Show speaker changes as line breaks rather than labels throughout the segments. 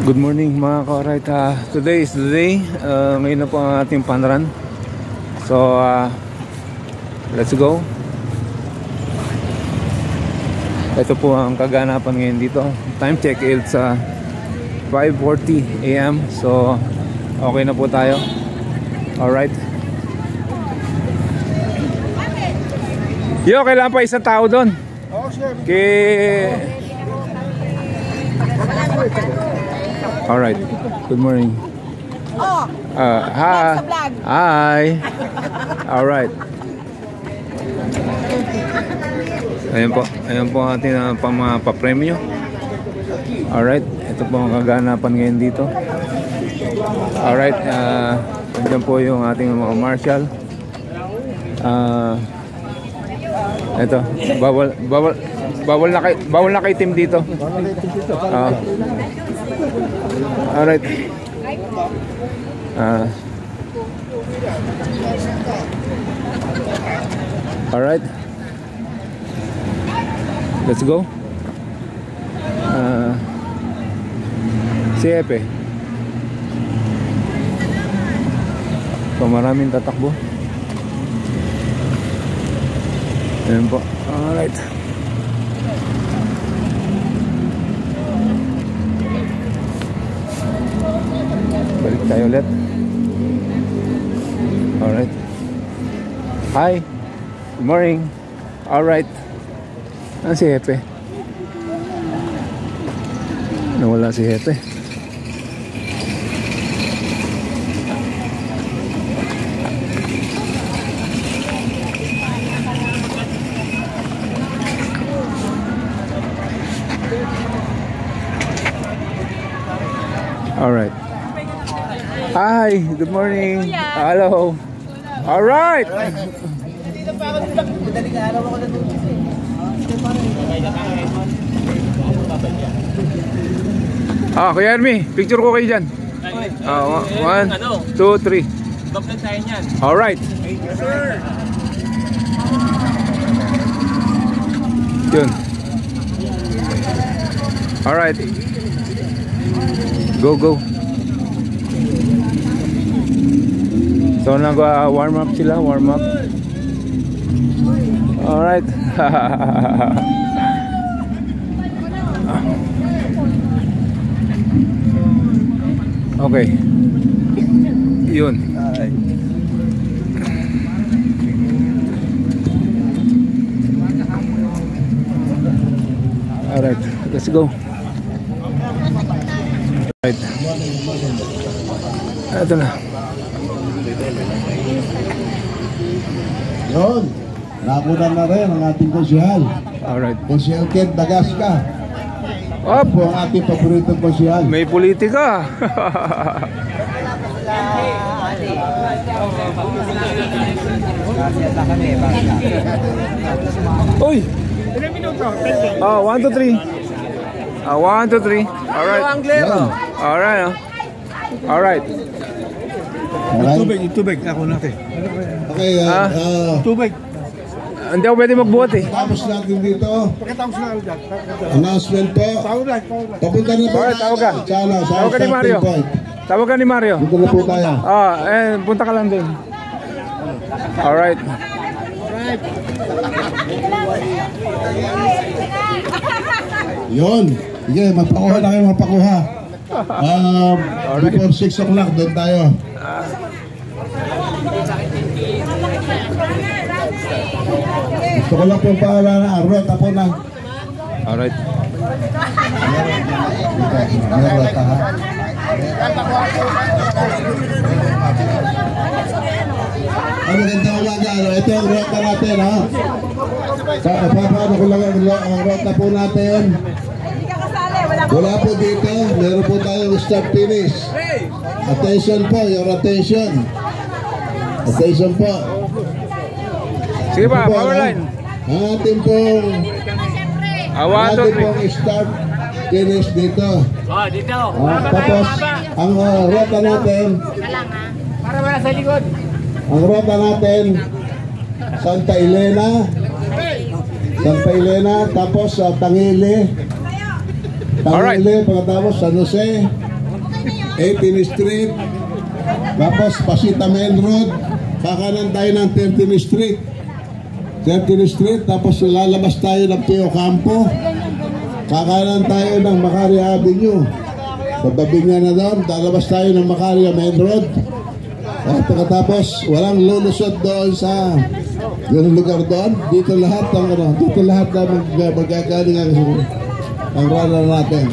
Good morning mga ka-right. Today is the day. Ngayon na po ang ating panrun. So let's go. Ito po ang kaganapan ngayon dito. Time check is 5:40 AM. So okay na po tayo. Alright. Yo, kailangan pa isang tao doon. Alright. Good morning. Hi. Hi. Alright. Ayan po ang ating papremyo. Alright. Ito po ang kaganapan ngayon dito. Alright. Nandiyan po yung ating mga marshal. Ito. Bawal na kay team dito. Alright. Alright. Let's go. Si Epe. So maraming tatakbo. Ayan po. Alright. Balik tayo ulit. Alright. Hi. Good morning. Alright. Ano si Hepe? Nawala si Hepe. Alright. Hi, good morning. Hello. Alright. Kuya Ermi, picture ko kayo dyan. 1, 2, 3.
Bablan tayo niyan.
Alright.
Yes, sir.
Yun. Alright. Go, go. So nag-warm up sila, warm up. Alright. Okay. Yun. Alright, let's go. Alright. Ito na.
Yun, nakunan na rin ang ating konsyal.
Alright.
Konsyal Ken Dagasca.
Up.
Po ang ating paboritong konsyal.
May politika. Uy! 1, 2, 3. 1, 2, 3. Alright. Alright. Alright.
Tubig ako natin.
Okay,
Tubig.
Hindi ako pwede magbuhat eh.
tapos natin dito.
Pakitapos na dyan.
Announcement po.
Tawag lang.
Papunta na po.
Alright, tawag ka. Tawag ka ni Mario. Tawag ka ni Mario.
Dito na po tayo.
Punta ka lang din. Alright.
Yun. Sige, magpakuha na kayo, magpakuha. Before 6 o'clock, doon tayo. Gusto ko lang po para na rota po na.
Alright.
May rota ha. Magandang umaga. Ito ang rota natin ha. Paano ko lang ang rota po natin. Wala po dito. Meron po tayong start finish. Attention po, your attention. Attention po.
Sige pa, powerline.
Ang ating pong start finish dito.
Dito.
Tapos, ang rota natin,
Para sa likod.
ang rota natin, Santa Elena, tapos sa Tangili,
Alright.
Tangali, pagkatapos San Jose, 18th Street, tapos Pasita Main Road, kakanan tayo ng 13th Street. 13th Street, tapos lalabas tayo ng Pio Campo, kakanan tayo ng Macaria Avenue. Pagdating nga na doon, lalabas tayo ng Macaria Main Road. At pagkatapos, walang lulusot doon sa yung lugar doon. Dito lahat ng dito lahat na magkakaling ang runner natin.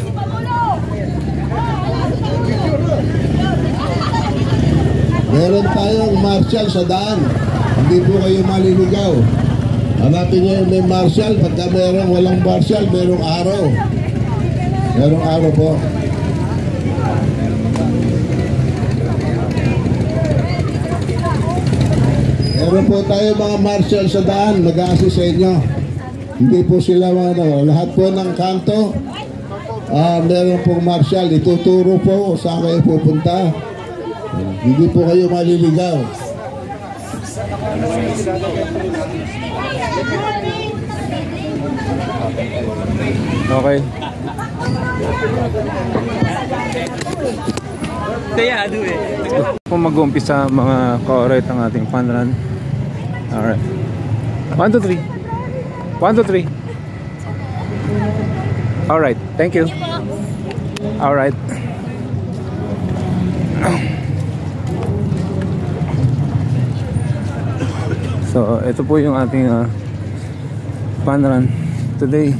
Meron tayong marshal sa daan. Hindi po kayo maliligaw. Hanapin nyo yung may marshal. Pagka merong walang marshal, merong araw. Merong araw po. Meron po tayo mga marshal sa daan, mag-a-assist sa inyo. Hindi po sila lahat po ng kanto. Meron pong marshal, ituturo po saan kayo pupunta. Hindi po kayo maliligaw.
Okay. Kung mag-uumpisa mga ka-alright ang ating fun run. Alright. 1, 2, 3. 1, 2, 3. Alright, thank you. Alright. So, ito po yung ating fun run today.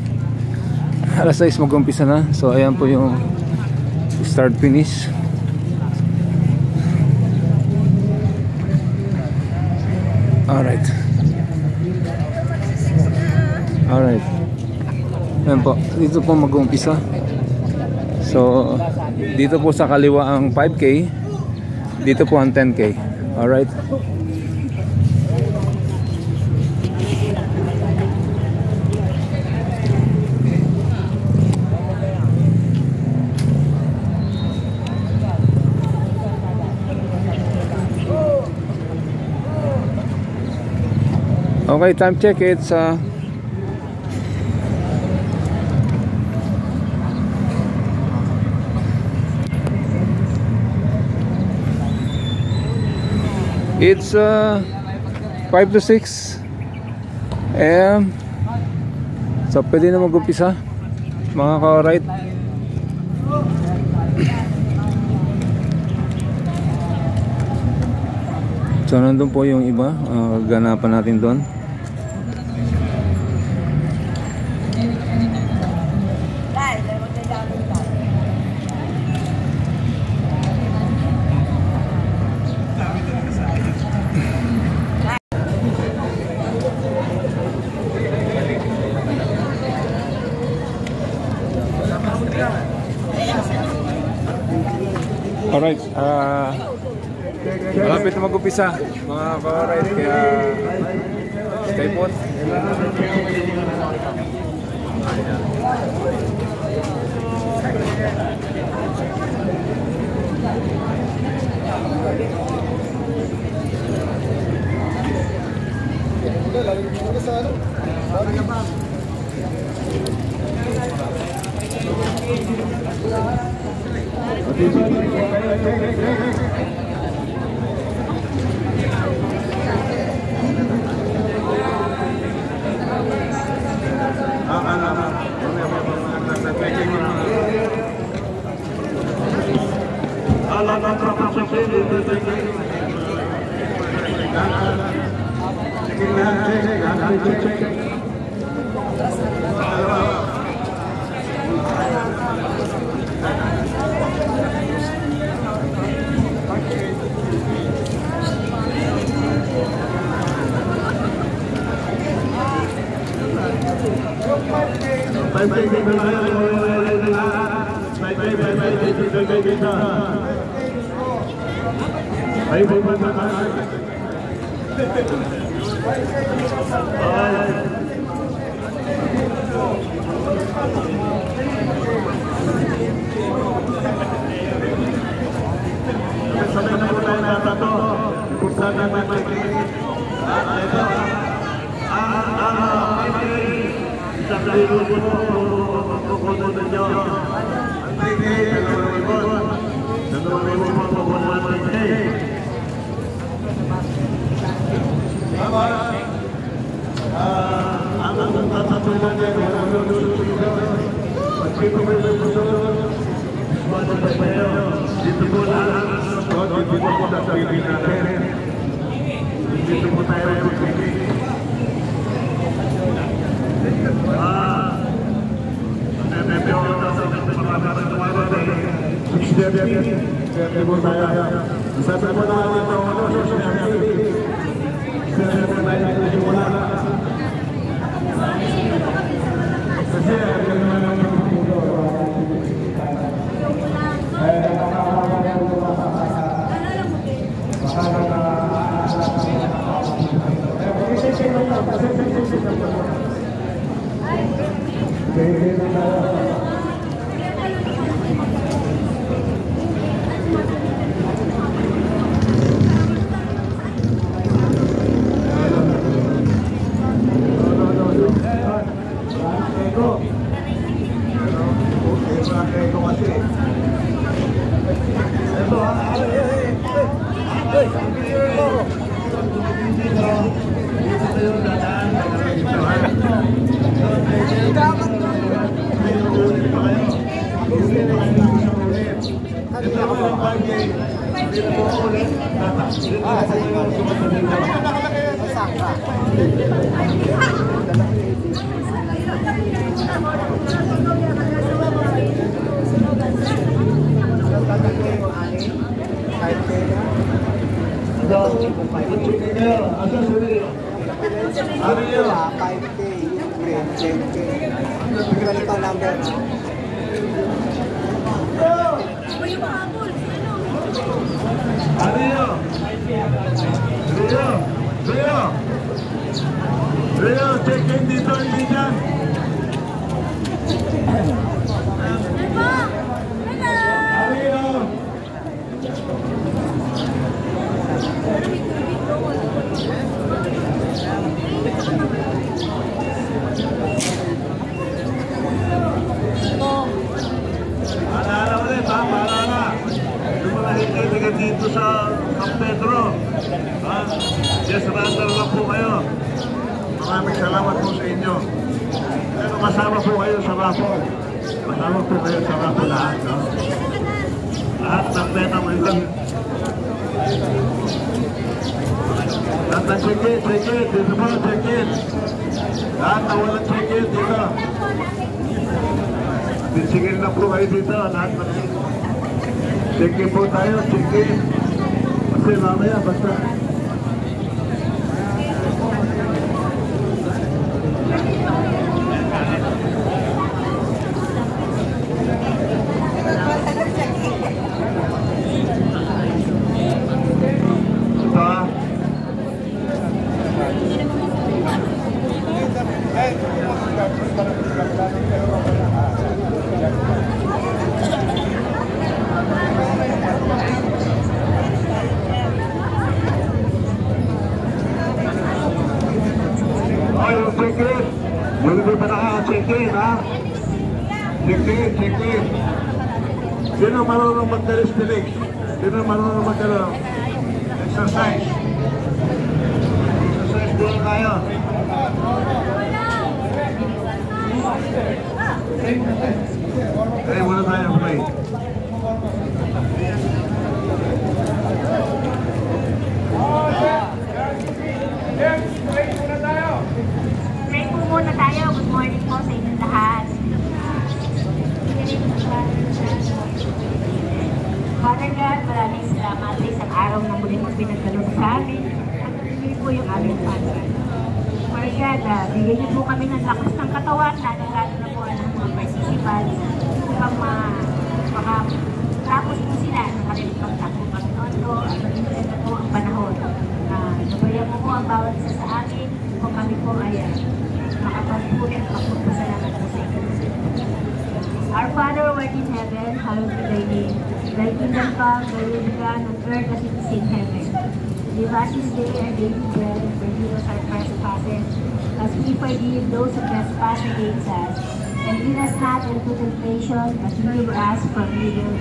Alas 6 mag-umpisa na. So, ayan po yung start finish. Alright. Alright. Ayan po. Dito po mag-umpisa. So, dito po sa kaliwa ang 5K. Dito po ang 10K. Alright. Okay, time check. It's it's 5 to 6 AM. So pwede na mag-umpisa mga ka-alright. So nandun po yung iba, ganapan natin doon. Alright, malapit na mag-upisa mga ka-alright, kaya stay put.
Sa
sa TV natin. Dito po tayo sa TV. Siyempre po tayo. Sabi po na dito, siyempre po tayo nagsimula. Kasi ang naman ang mundo. Rio, check in dito, hindi dyan. Paalala ulit ha, paalala. Lumalahin kayo tingin dito sa San Pedro. Yes, random lang po kayo. Maraming salamat po sa inyo. Pero kasama po kayo sa raffle. Kasama po kayo sa raffle lahat, no? Lahat ng beta mo yun. Lahat ng check-in, dito po, check-in. Lahat na walang check-in dito. Sige na po kayo dito, lahat ng check-in po tayo, check-in. Kasi mamaya, basta. Hindi pa nakaka-check-in, ha? Check-in. Sino marunong magdalis-dilig? Sino marunong magdalo? Exercise. Exercise din tayo. Kaya muna tayo, play.
Muna tayo. Good morning po sa inyong lahat. Father God, maraming salamat sa isang araw na muli mong pinagdalo sa amin at patuloy po yung aming Father. Father God, bigyan niyo po kami ng lakas ng katawan, lalo na po ng mga participants upang makatapos po sila ng kanilang pagtakbo Panginoon ko at magiging na po ang panahon. Nabayan mo po ang bawat isa sa amin kung kami po ay makapagpuli at magpapasalamat po sa inyo. Our Father who art in heaven, hallowed be thy name. Thy kingdom come, thy will be done on earth as it is in heaven. Give us this day our daily bread, and forgive us our trespasses, as we forgive those who trespass against us. And lead us not into temptation, but deliver us from evil.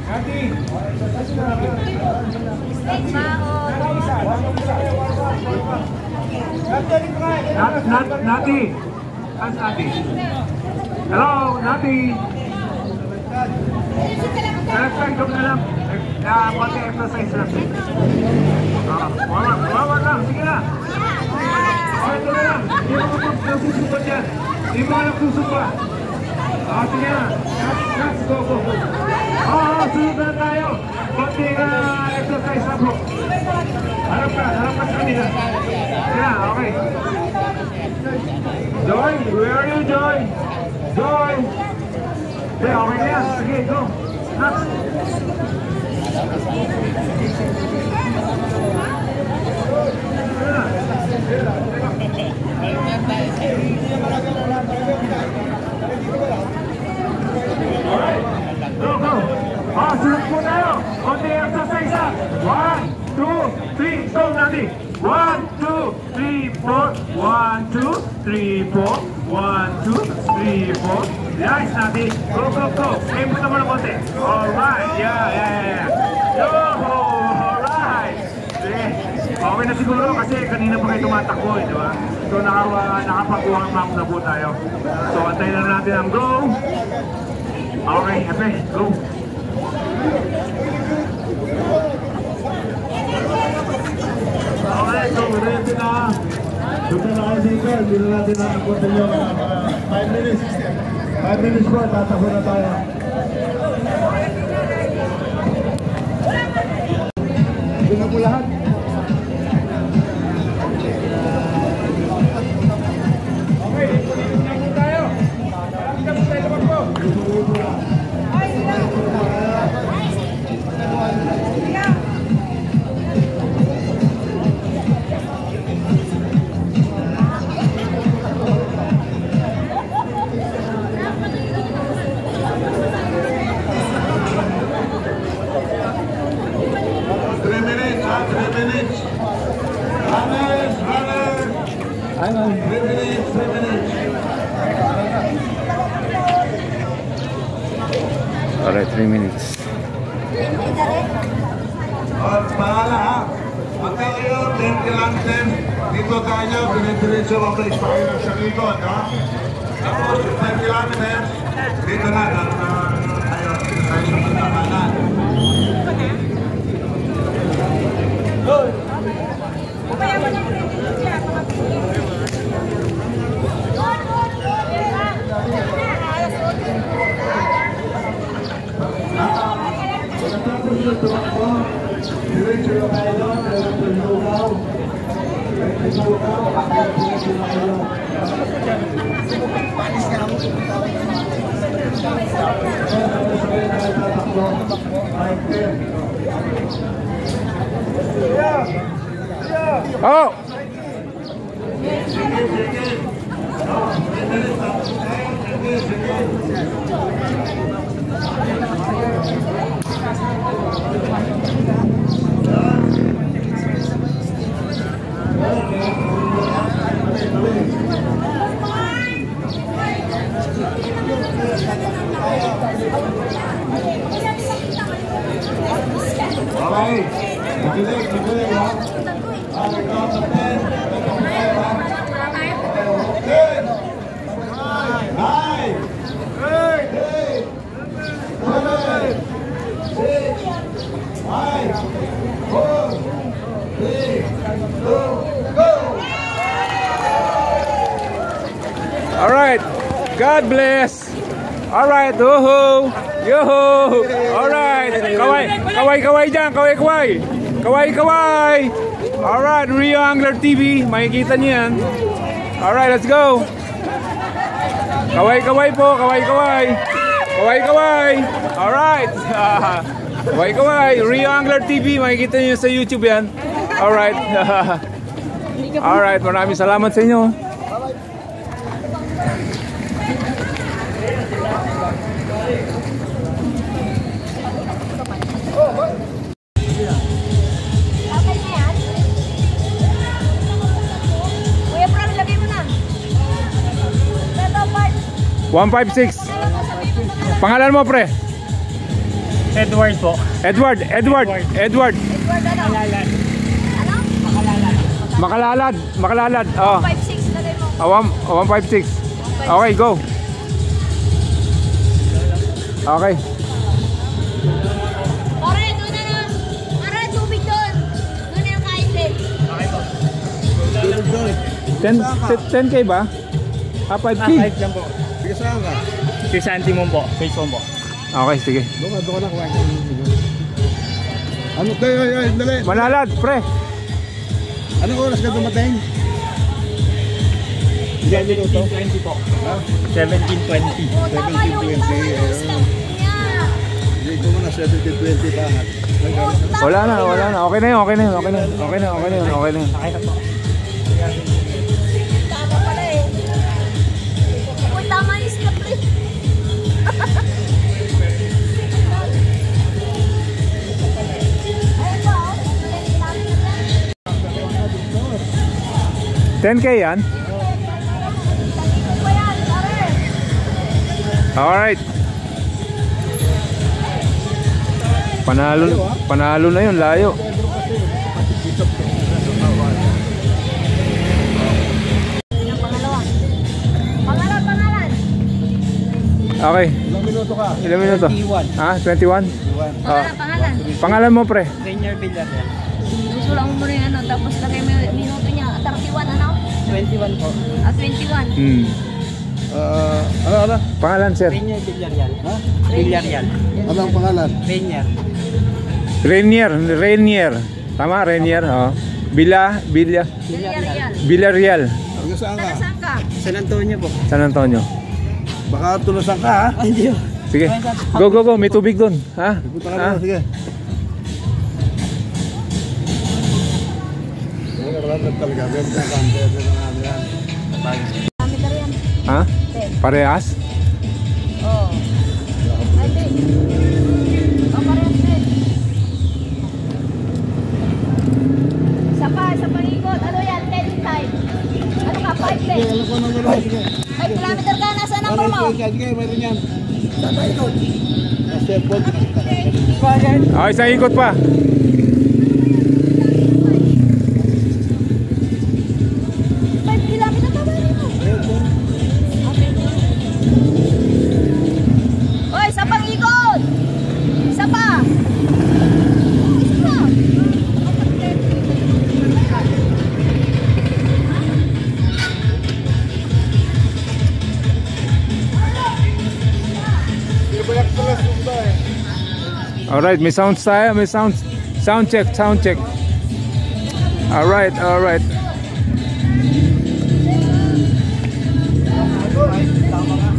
Nati! Saan Nati? Hello, Nati!
Joke na lang. Pati exercise lang. Wawag lang. Sige na. Ito na lang. Hindi mo nagsusupa dyan. Hindi mo nagsusupa. Sige na. Let's go. Sunod na tayo. Pati exercise na po. Harap ka sa kanila. Sige na, okay. Joy, where are you, Joy? Joy! Okay na yan. Sige, go. Next. Alright. Go. Sunod po tayo. Konti exercise ha. 1, 2, 3. Go, Nandi. 1, 2, 3, 4. 1, 2, 3, 4. 1, 2, 3, 4. Nice, Nandi. Go. Aim po naman ng konti. Alright. Yeah. Yo! Alright. Sige. Okay na siguro kasi kanina pa kayo tumatakbo, di ba? So nakapakuha ng map na po tayo. So antayin lang natin ang go. Okay, happy. Go. Okay, so ready na. Punta na kayo dito. Hindi na natin nakapunta nyo. 5 minutes. 5 minutes po. Tatakbo na tayo. Ito na po lahat. Okay, ito na po tayo. Marami na po tayo tumakbo. Alright, 3 minutes.
Pahala ha. Pagka kayo, 10 kilometers, dito tayo, pinitiritso mo tayo sa likod, ha? Tapos, 10 kilometers, dito na, tayo sa pagkakanan. Diretso na tayo doon, diretso na lugaw. Diretso na lugaw, diretso na lugaw. Panis ka na mo.
Oh!
Okay, nakilig ha. Ikaw sa 10,
Alright, God bless. Alright, ho-ho, yo-ho. Alright, kaway dyan, kaway. Alright, Rio Angler TV, makikita niyo yan. Alright, let's go. Kaway po, kaway. Alright, kaway, Rio Angler TV, makikita niyo sa YouTube yan. Alright. Alright, maraming salamat sa inyo.
Kuya, Pram, lagay mo na.
156. Pangalan mo, pre?
Edward po.
Edward.
Edward, ano?
Makalalad. Oh.
156, lagay mo.
156. Okay, go. Okay.
10K ba? 5K?
5 lang po.
Sige, saan ka?
Si Santi mo po. Face mo po.
Okay, sige.
Doon ka na kumain ka. Ano tayo? Ay, dali.
Manalad, pre.
Anong oras ka dumating?
17:20 po. 17:20.
Tama yung
17:20. Hindi ko muna 17:20 pa.
Wala na. Okay na yun. Okay na yun.
Tama pala eh. Uy, tama yung step eh. Ayun ba, oh.
10K yan? Alright. Panalo na yun, layo.
Yung pangalawa. Pangalan.
Okay.
Ilang minuto ka?
Ilang minuto?
21.
Ah, 21?
Pangalan.
Pangalan mo, pre?
Rainier Villarreal.
Gusto lang mo rin ano, tapos lagay mo yung minuto niya. 31 ano?
21 po.
21.
Ano?
Pangalan, sir?
Rainier Villarreal. Ha? Villarreal.
Ano ang pangalan?
Rainier.
Rainier. Tama, Rainier. Oh.
Villarreal.
Villarreal.
Sige, saan ka?
Saan ka?
San Antonio po.
San Antonio.
Baka tulusan ka, ha?
Ay, hindi.
Sige. Go. May tubig dun. Ha?
Punta ka na, sige. Talaga,
Kami ka rin.
Ha? Parehas?
Oo. Ay, din. Parehas din. Isa pa ikot. Ano yan? 10 time. Ano ka? 5 10. 5 kilometer ka. Nasa number mo?
Sige, meron yan.
Ah, isang ikot pa.
Oy, isa pang ikot! Isa pa!
Alright, may sounds tayo. May sounds. Sound check. Alright.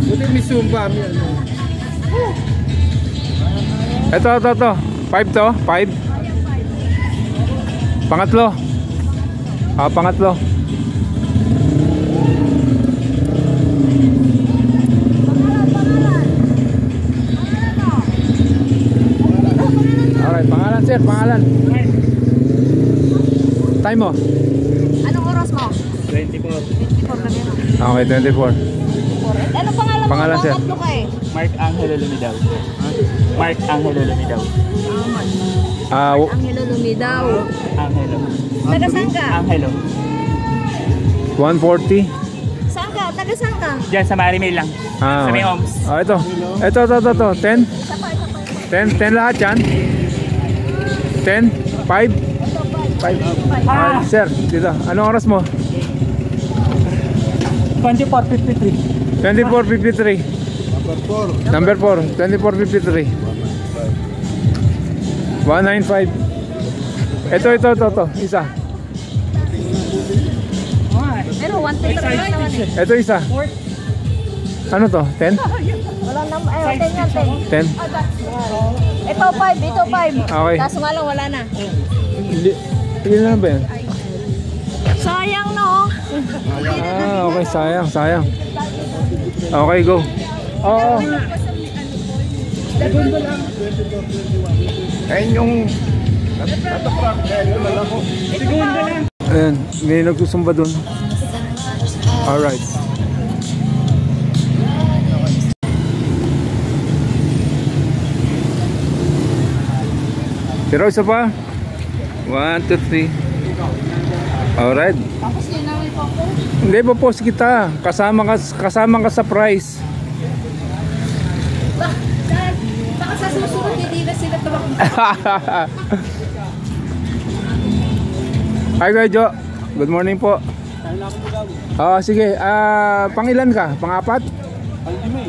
Buti may sumpa.
Ito. 5 to? 5? Pangatlo. Pangatlo. Alright, pangalan, sir. Time mo?
Anong oras mo?
24.
24 na gano'n.
Okay, 24.
Ano pangalan mo?
Pangalan, sir.
Tatlo ka eh.
Mark Angelo Lumidaw. Mark Angelo Lumidaw.
Angelo Lumidaw.
Angelo.
Taga saan ka?
Angelo.
140.
Saan ka? Taga saan ka?
Diyan sa Marimel lang. Sa may homes.
Ito. 10? 10 lahat yan? 10? 5? 5. Sir, dito. Anong oras mo?
24:53.
24:53. Number 4. 24:53. 195. Ito. Isa.
Pero 123 naman eh.
Ito isa. Ano to? 10?
Wala naman. 10 yan, 10.
10?
Ito 5.
Okay.
Kaso nga lang wala na.
Ilan na ba yan?
Sayang no.
Okay. Sayang. Okay, go. Oo.
Ayun yung...
Ayan, may nagsusumba dun. Alright. Pero isa pa. 1, 2, 3. Alright.
Tapos yun namin po ako.
Hindi, popost kita. Kasama ka sa prize.
Baka sa susunod hindi na sila tumakbo.
Hi, Kuya Jo. Good morning po. Sige. Pangilan ka? Pang-apat?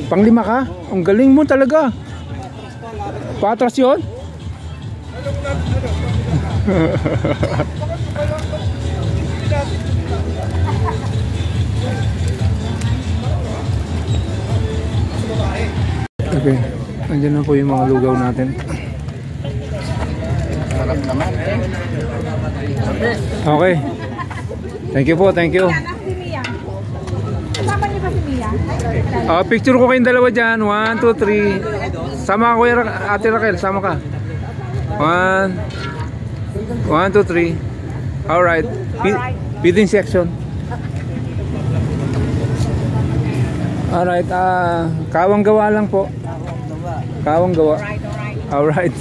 Pang-lima ka? Ang galing mo talaga. Patras yun? Okay. Andiyan na po yung mga lugaw natin. Okay. Thank you po, thank you.
Kasama niyo ba si Mia?
Picture ko kayong dalawa dyan. 1, 2, 3. Sama ko yung Ate Raquel, sama ka. 1, 2, 3. Alright. Feeding section. Alright, kawang gawa lang po. Kawang gawa. Alright.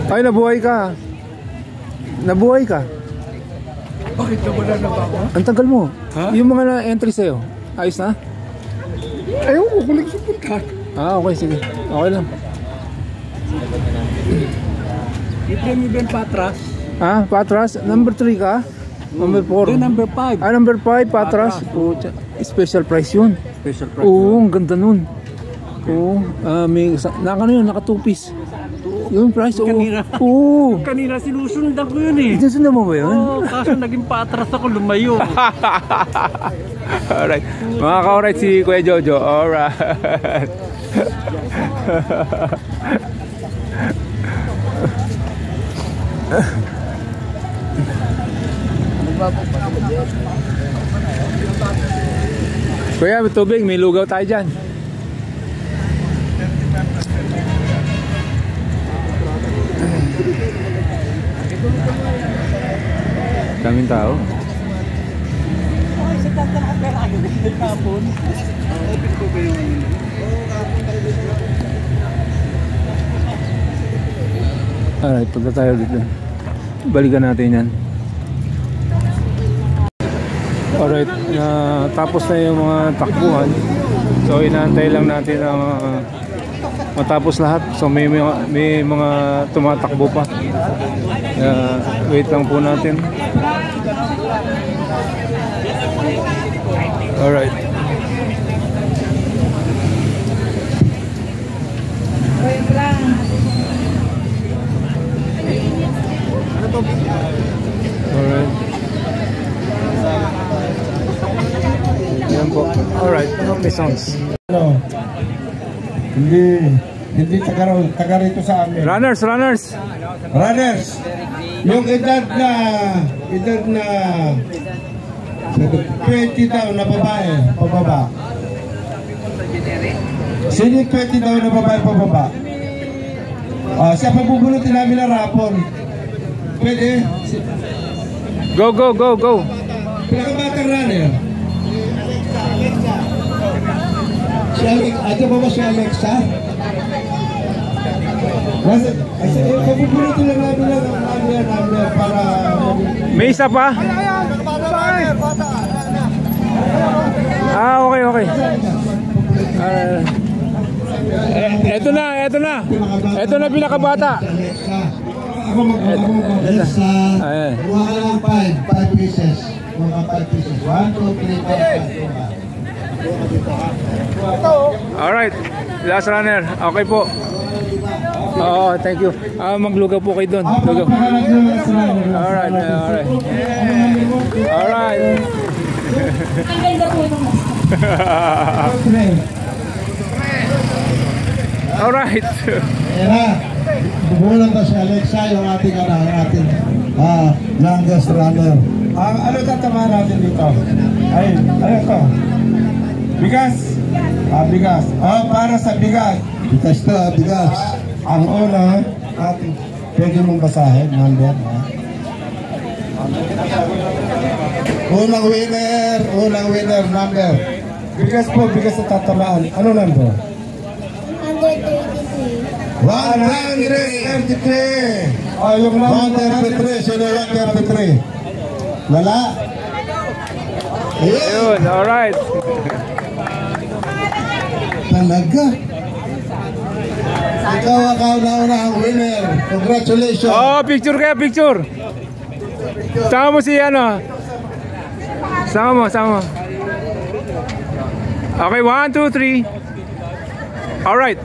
Ay, nabuhay ka. Nabuhay ka.
Bakit nawala na ba ako?
Ang tagal mo. Ha? Yung mga na-entry sa'yo, ayos na?
Ayaw ko, kuling supunta.
Okay, sige. Okay lang.
Yung premium Ben Patras.
Patras? Number 3 ka? Number 4?
Then number 5.
Number 5, Patras. Special price yun.
Special price.
Oo, ang ganda nun. Oo, may naka yun, naka 2 piece. Yung price,
Kanina.
Oo.
Kanina sinusundan ko yun eh.
Sinusundan mo ba yun?
Oo, kaso naging Patras ako, lumayo.
Alright. Mga ka-alright si Kuya Jojo. Alright. Kuya, may tubig. May lugaw tayo dyan. Daming tao. Alright, punta tayo dito. Balikan natin yan. Alright, tapos na yung mga takbuhan. So inaantay lang natin ang matapos lahat. So may mga tumatakbo pa. Wait lang po natin. Alright. Alright. Yan po. Alright. Okay, sounds.
Hindi taga rito sa amin.
Runners.
Runners, yung edad na 20 daw na babae, pababa. Sino 20 daw na babae, pababa? Siya pabubunutin namin na rapon. Pwede?
Go.
Pinakabatang runner. Ate ba si Alexa? Pabubunutin lang namin lang para...
May isa pa? Okay. Eto na pinakabata.
Ako mag-Alexa. Kuha ka lang 5 pieces. Mga 5 pieces. 1, 2, 3, 4, 5.
Alright, last runner. Okay po. Thank you. Maglugaw po kayo doon. Lugaw. Alright. Alright.
Ayan na. Bubulan ba si Alexa yung ating longest runner. Ano tatama natin dito? Ano to? Bigas. Bigas. Para sa bigas. Bigas. Ang una, pwede mong basahin, number. Unang winner, number. Bigas po, bigas na tatamaan. Ano number? 133. Yung number 133. Sino 133? Wala. Ayun.
Ayun, alright.
Talaga. Ikaw ang kauna-una ang winner. Congratulations.
Oh, picture kaya, picture. Sama mo si ano. Sama mo. Okay, 1, 2, 3. Alright.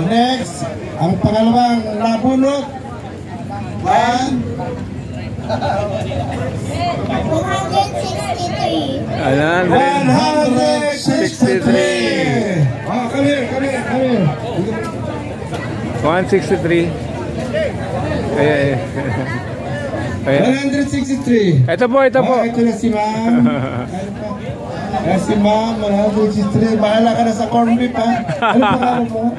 Next, ang pangalawang nabunot.
163.
163. Come here.
163. Ayan.
163.
Ito po.
Ito na si ma'am. Si ma'am, 163. Bahala ka na sa corn beef, ha? Ano pangalan mo?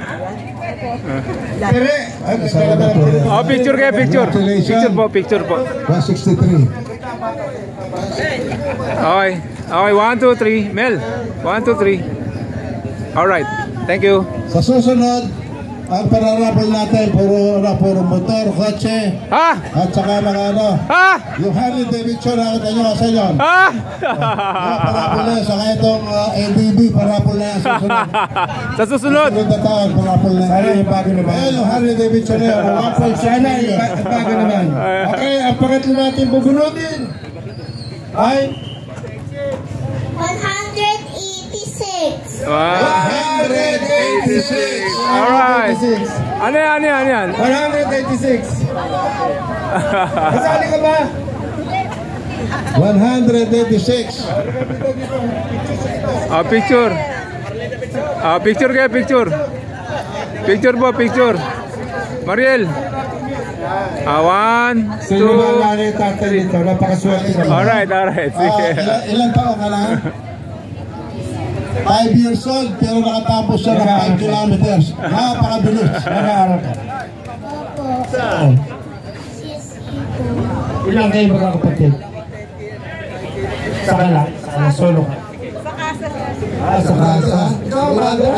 Tere.
Oh, picture kaya, picture. Picture po.
163.
Okay, 1, 2, 3. Mel, 1, 2, 3. Alright, thank you.
Sa susunod, ang pararapol natin, puro motor, kotse,
Ha?
at saka mga ano,
Ha?
yung Harley Davidson nakita nyo kasi yun.
Ha?
Yung parapol na yun, saka itong ADB, parapol na yan susunod.
Sa susunod.
Susunod na taon, parapol na yan. Sana yung bago naman. Ayun, yung Harley Davidson na yun. Sana yung bago naman. Okay, ang pangatlo natin bubunutin ay
186.
186. Alright. Ano yan?
186. Kasali ka ba? 186.
Picture. Picture kaya, picture. Picture po, picture. Mariel. 1, 2.
Sino ba ang nanay tatay dito? Napakaswerte naman.
Alright. Sige.
Ilan taon ka lang? 5 years old, pero nakatapos siya ng 5 kilometers. Napakabilis. Nag-aaral ka. Saan? Ilan kayo magkakapatid? Saka lang? Solo ka? Sa casa.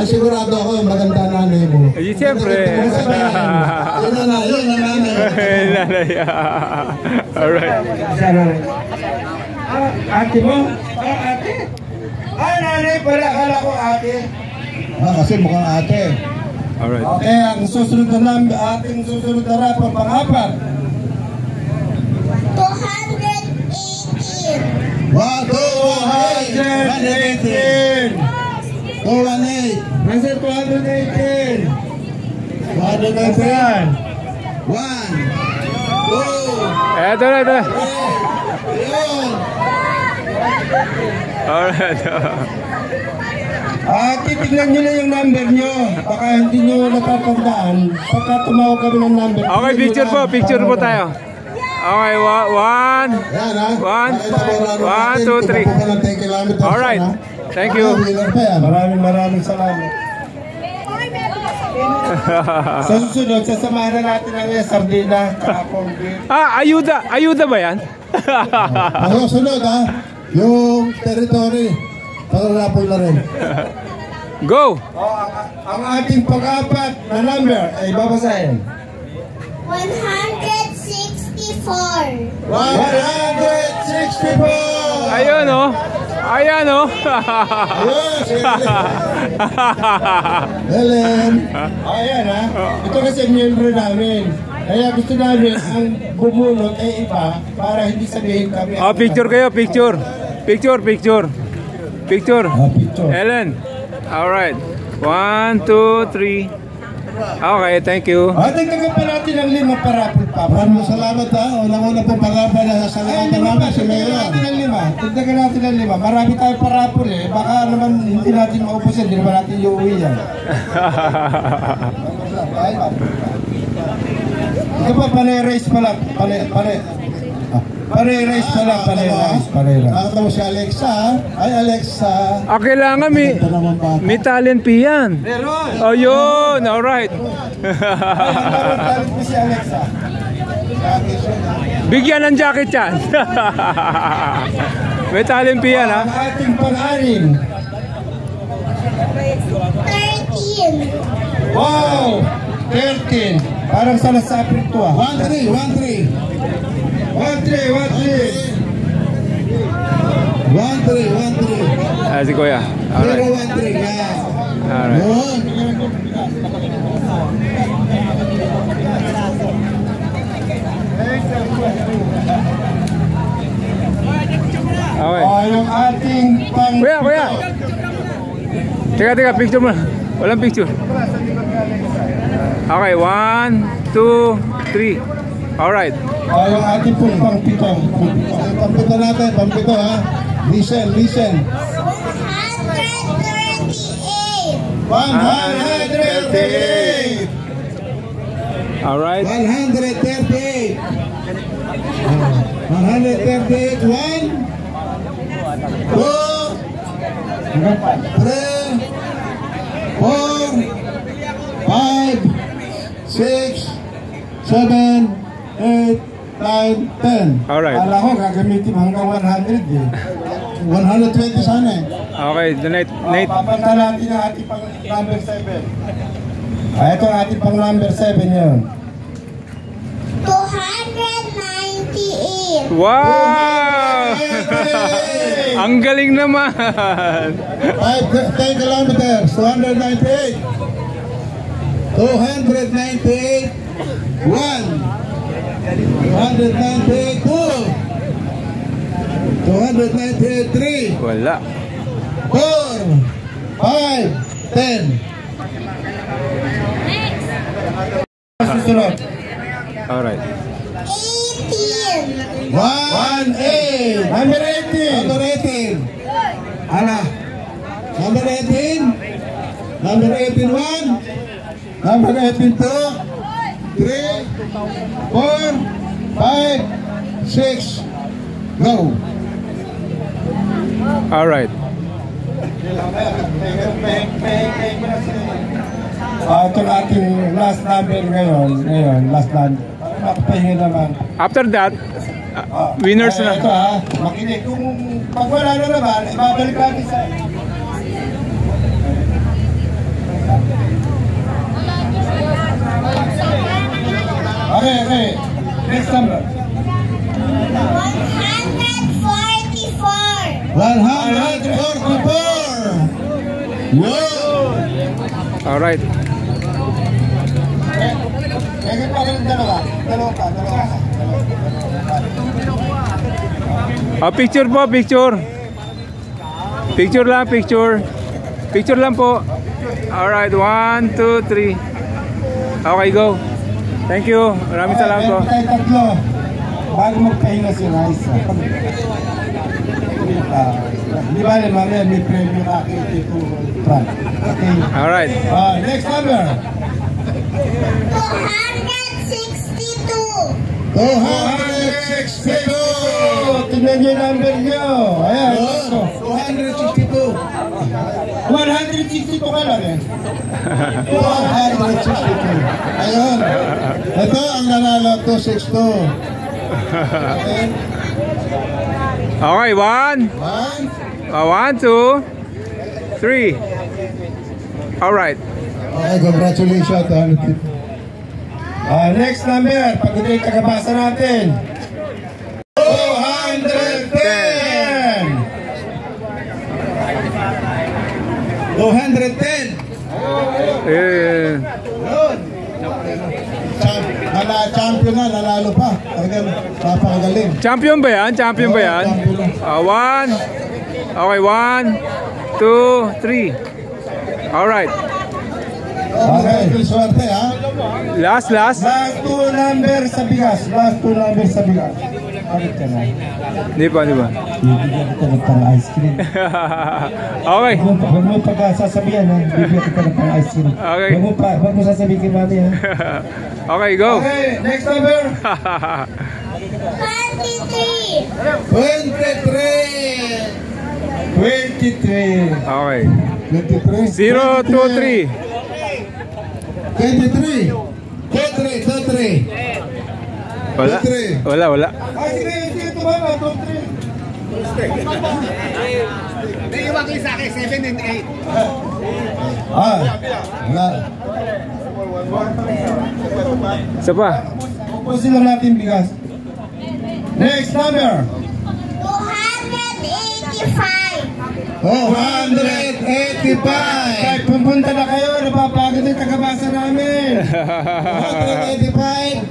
Sigurado ako yung maganda nanay mo.
Siyempre.
Yun na nanay.
Alright.
Ate mo? Ate? Nanay pala. Kala ko ate. Kasi mukhang ate.
Alright.
Okay, ang susunod na namin, ating susunod na rapor, pang-apat.
218.
218. 218. Nasa 218. 218. 1, 2,
Ito na.
3.
Alright.
Titignan nyo na yung number nyo. Baka hindi nyo natatandaan. Pagka tumawag kami ng number.
Okay, picture po tayo. Okay, 1, 2, 3. Alright, thank you.
Maraming salamat. Sa susunod, sasamahan na natin ang sardina, corn beef.
Ayuda ba yan?
Ang sunod yung territory, pag-rapol na rin.
Go!
Ang ating pag-apat na number ay babasahin.
164.
164!
Ayun oh.
Helen! Ayan ito kasi miyembro namin. Kaya gusto namin ang bumunot ay iba para hindi sabihin kami.
Picture kayo, picture. Picture. Ellen. Alright. 1, 2, 3. Okay, thank you.
Tingnan pa natin ang 5 parapol pa. Maraming salamat Unang-una po parapol na sasalatan namin si Mayor. Tingnan natin ang 5. Marami tayong parapol Baka naman hindi natin maubos yan. Hindi naman natin iuwi yan. Ito pa, panay-race pala. Panay-race pala. Nakita mo si Alexa, Ay, Alexa.
Kailangan may talent pa yan.
Meron.
Yun. Alright.
Talent mo si Alexa.
Bigyan ng jacket yan. May talent pa yan,
Ang ating pang-anim.
13.
Wow! 13. Parang sa Saprit to 13.
Si Kuya. Alright.
013, yeah.
Alright.
Yun.
Okay.
Yung ating pang...
Kuya. Teka, picture mo. Walang picture. Okay, 1, 2, 3. Alright.
Yung ating pong pang-pito. Pang-pito natin, pang-pito ha. Listen. 138.
Alright.
138. 138. 1, 2, 3, 4, 5, 6, 7, 8, 9, 10.
Alright.
Kala ko gagamitin hanggang 100 eh. 120 sana eh.
Okay, the Nate.
Papanta natin ang ating pang number 7. Ito ang ating pang number 7 yun.
298.
Wow! Ang galing naman.
10 kilometers, 298. 298. 1. 298. 2. 298. 3.
Wala.
4. 5. 10. Susunod.
Alright.
18.
1, 8. Number 18. Number 18. Ala. Number 18. Number 18, 1. Number 18, 2. 3. 4. 5. 6. Go.
Alright.
Ito ang ating last number ngayon. Last number. Makapahinga naman.
After that, winners na.
Ito ha, makinig. Kung pag wala na naman, ibabalik natin sa... Okay. Next number.
144.
144. Wow!
Alright.
Kaya pa rin dalawa.
Picture po, picture. Picture lang, picture. Picture lang po. Alright, 1, 2, 3. Okay, go. Thank you. Maraming salamat po.
Tayo tatlo. Bago magpahinga si Raisa. Di ba rin mamaya may premyo na ito Frank. Okay.
Alright.
Next number.
262.
262. Tignan nyo yung number nyo. Ayan. 262. 162 ka lang eh. 262. Ayun. Ito ang nanalo, 262.
Okay, 1, 2, 3. Alright.
Okay, congratulations. Next number, pag ito yung kakabasa natin. 210! 210! Champion na, nanalo pa. Napakagaling.
Champion ba yan? Champion ba yan? 1. Okay, 1, 2, 3. Alright.
Okay, swerte ha.
Last.
Last 2 number sa bigas. Bakit ka na?
Di ba?
Bibigyan kita ng pang ice cream.
Okay.
Huwag mo pagkasasabihan ha. Bibigyan kita ng pang ice cream.
Okay.
Huwag mo sasabihin kay mami ha.
Okay, go.
Okay, next number. 23.
Okay.
23.
0, 2, 3.
23. 23.
Wala.
Ay, sige, tumama. 23.
May iwagin sa akin, 7 and 8.
Wala.
Isa pa.
Pupusin lang natin bigas. Next number.
285.
285.
Kahit pumunta na kayo, napapagod yung tagabasa namin.
285.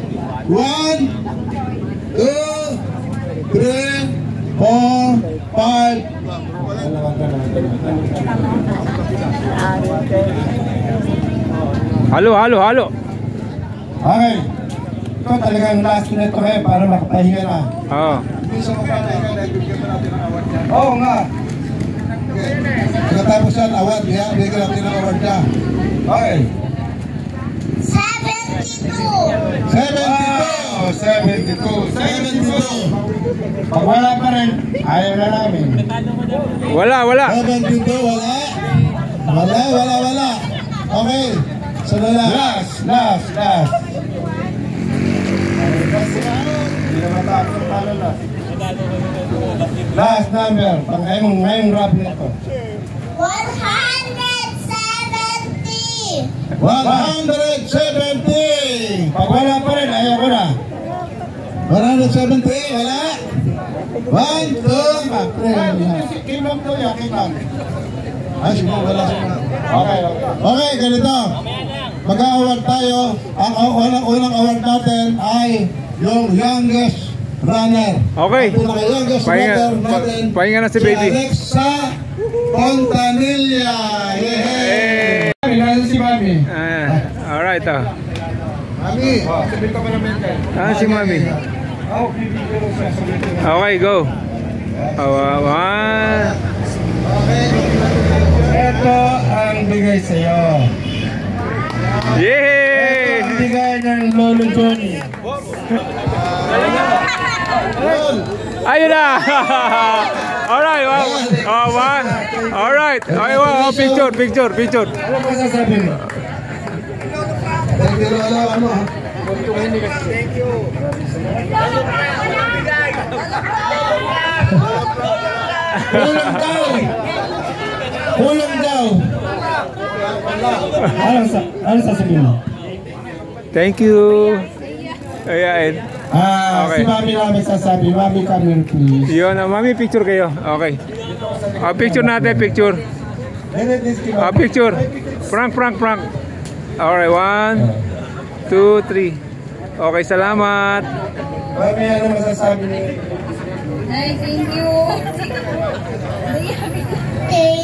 1, 2, 3, 4, 5.
Halo.
Okay. Ito talagang last minute ko kayo para makapahinga na.
Oo.
Oo nga.
Pagkatapos yan, award. Bigyan natin ang award niya.
Okay.
72.
72.
Pag wala pa rin, ayaw na namin.
Wala.
72, wala. Okay. So na lang.
Last. Hindi naman tapos pala last. Last number. Pag ngayong rap nito.
170.
170.
Pag wala pa rin, ayaw ko na.
170, wala. 1, 2.
Kimam to yan, kimam.
Wala.
Okay.
Okay, ganito. Mag-award tayo. Ang unang award natin ay yung youngest runner.
Okay.
Ang pinaka-youngest runner natin
Pahinga na si baby.
Alexa Fontanilla. Yay!
Nasa si Mami.
Alright.
Mami.
Si Mami. Okay, go.
Ito ang bigay sa'yo.
Yay!
Ito ang bigay ng Lolo Johnny.
Ayun na! Alright, one. Alright. Okay, picture.
Ano ba sasabi mo? Kulang daw. Ano sasabihin mo?
Thank you. Ayan. Okay.
Si Mami namin sasabi. Mami, come here please.
Yun, Mami, picture kayo. Okay. Picture natin, picture. Picture. Prank. Alright, 1, 2, 3. Okay, salamat.
Mami, ano masasabi niyo?
Ay, thank you.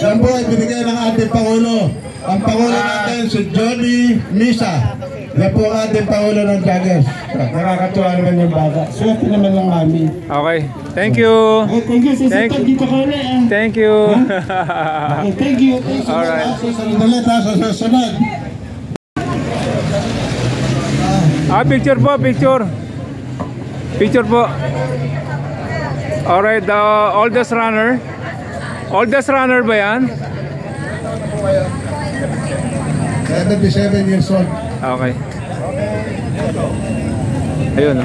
Yan po ay binigay ng ating Pangulo. Ang Pangulo natin si Johnny Misa. Yan po ang ating Pangulo ng Joggers.
Nakakatuwa naman yung bata. Swerte naman ng Mami.
Okay. Thank you.
Thank you, Sisi. Dito ka ulit.
Thank you.
Thank you.
Alright.
Susunod ulit ha, susunod.
Picture po. Picture po. Alright, the oldest runner. Oldest runner ba yan?
77 years old.
Okay. Ayun.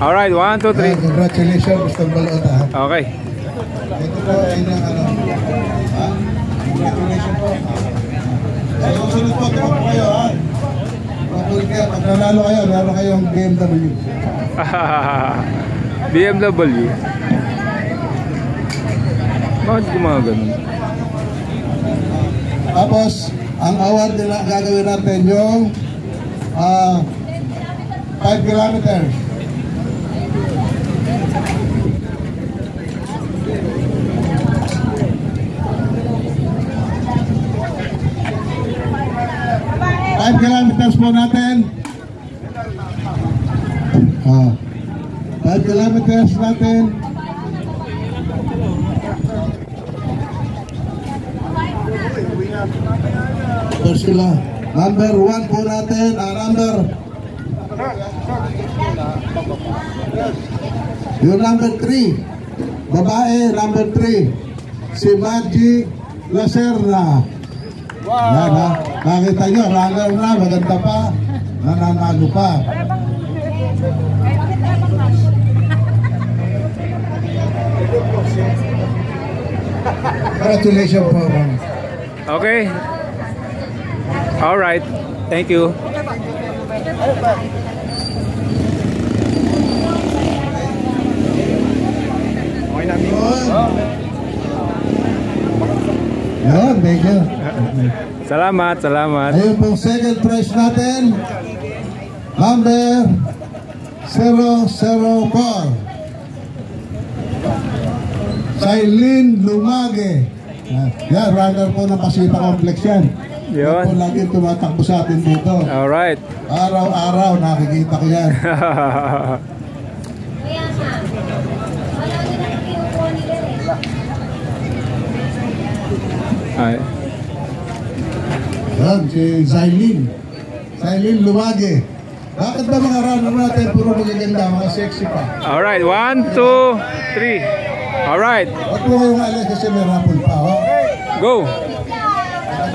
Alright, 1, 2, 3.
Congratulations, Mr. Balot ha.
Okay.
Ito po ay ng congratulations po. Sa susunod po, tumak po kayo ha. Pag nanalo kayo, meron kayong BMW.
BMW. Bakit gumagano?
Tapos, ang award nila gagawin natin yung 5 kilometers. Po natin. 5 kilometers natin. Ito sila. Number 1 po natin. Yung number 3. Babae, number 3. Si Maggie Lacerna. Yan ha. Nakita nyo, runner na, maganda pa. Nananalo pa. Congratulations po.
Okay. All right. Thank you.
Yun, thank you.
Salamat, salamat.
Ayun pong second prize natin. Number 004. Sailin Lumage. Yan, runner po ng Pasita Complex yan. Yan po lagi tumatakbo sa atin dito.
Alright.
Araw-araw nakikita ko yan.
Ay.
Yan, si Sailin. Sailin Lumage. Bakit ba mga runner natin puro magaganda, mga sexy pa?
Alright, 1, 2, 3. Alright.
Huwag mo kayong alas kasi may raffle pa, oh.
Go.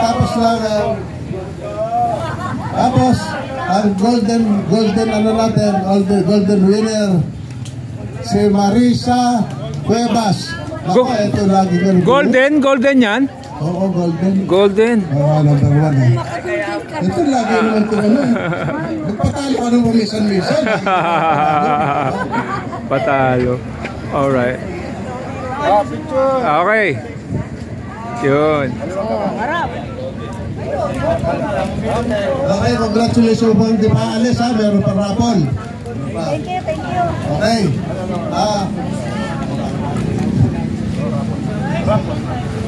Tapos lang, tapos, ang golden ano natin, golden winner, si Marisa Cuevas.
Go.
Ito lagi
Golden yan?
Oo, golden.
Golden.
Oo, number 1 eh. Ito lagi naman ito ano. Nagpatalo ka nung minsan-minsan.
Patalo. Alright. Okay. Yun.
Okay, congratulations po. Hindi pa alis ha, meron pa raffle.
Thank you, thank you.
Okay.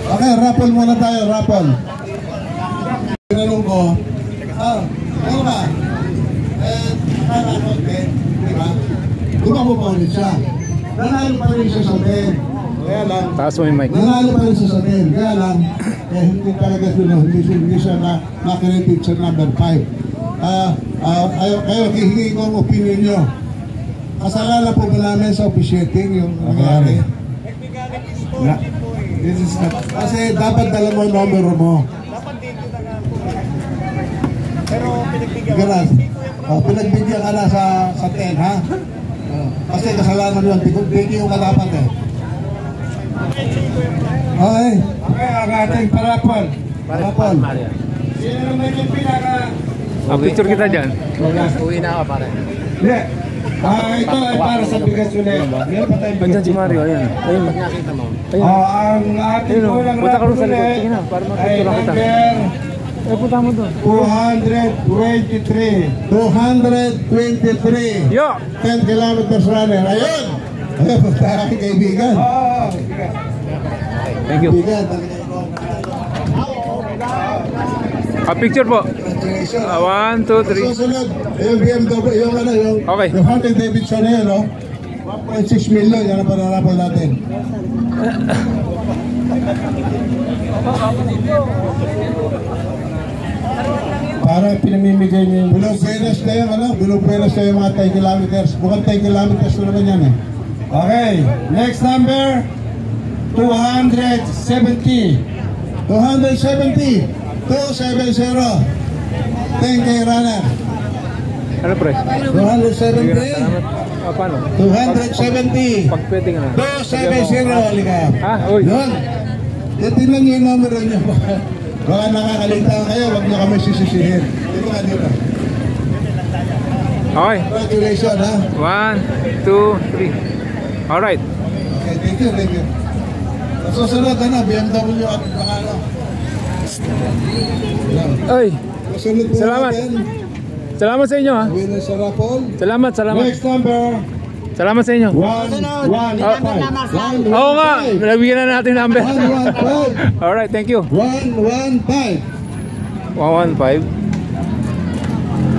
Okay, raffle muna tayo, raffle. Tinanong ko, ano ba? Nakaraffle din, di ba? Dumamo pa ulit siya. Nanalo pa rin siya sa hotel. Kaya lang,
taas mo yung mic.
nanalo pa rin siya sa hotel. Kaya lang, hindi talaga hindi siya nakirated sa number 5. Kayo, hihingi ko ang opinion nyo. Kasalanan po ba namin sa officiating yung nangyari? Kasi dapat dala mo ang numero mo. Pero pinagbigyan ka na sa 10, ha? Kasi kasalanan yun, bigyan yung kalapat eh. Okay.
Okay, ang ating parapol.
Parapol.
Sino naman yung pinaka...
Picture kita dyan.
Uwi na ako pare.
Hindi. Ito ay para sa bigas ulit. Meron pa tayong bigas.
Andyan si Mario, ayan. Ayun.
Nakita mo.
Ang ating
Ayun,
kulang
punta ka rin sa likod.
ulit
Sige na, para
ay
makapicture lang kita.
number
Punta mo doon.
223.
223.
Yo!
10 kilometers runner. Ayun! Ayun, punta aking kaibigan.
Oo.
Thank you.
Kaibigan,
Picture po.
congratulations.
1, 2, 3.
Susunod, yung BMW, yung ano,
Okay.
yung Harley Davidson na yun, no? 1.6 million, yan ang panarapol natin.
Para pinamimigay niyo yung
Bulong Peres na yun, ano? Bulong Peres na yung mga 10 kilometers. Bukan 10 kilometers na naman yan, eh.
Okay, next number 270.
270. 270. 10K runner.
Ano pre?
270.
Paano?
270.
Pag pwede nga na.
270. Halika.
Ha? Uy.
Yun. Tingnan niyo yung numero niyo. Baka nakakaligtaan kayo, huwag niyo kami sisisihin. Dito nga dito.
Okay.
Congratulations, ha?
1, 2, 3. Alright.
Okay, thank you, thank you. Susunod na, BMW at Bacalo.
Ay.
Susunod po
Salamat.
natin.
Salamat sa inyo ha.
Winner sa raffle.
Salamat, salamat.
Next number
Salamat sa inyo.
115.
Oo nga. Nabigyan na natin number.
115.
Alright, thank you.
115.
115.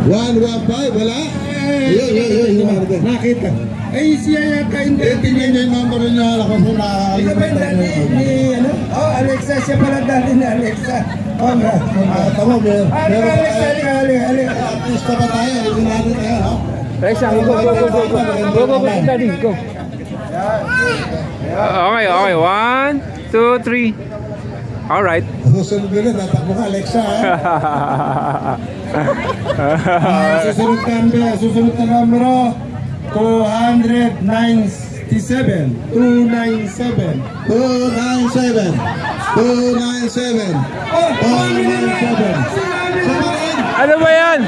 115, wala? Yun.
Nakita. Ay, siya yata hindi.
Tingnan niyo yung number niyo. Ako po
Ikaw ba yung dati ni, ano? Oh, Alexa. Siya pala dati ni Alexa. Oh, nga.
Tama, meron.
Alexa, halika.
Artista ba tayo? Hindi natin tayo, ha?
Rexa, go. Go, daddy, go. Okay. 1, 2, 3. Alright.
Susunod nila, tatakbo ka, Alexa, ha?
Susunod na numero 297. 297.
297. 297. 297.
Ano ba yan?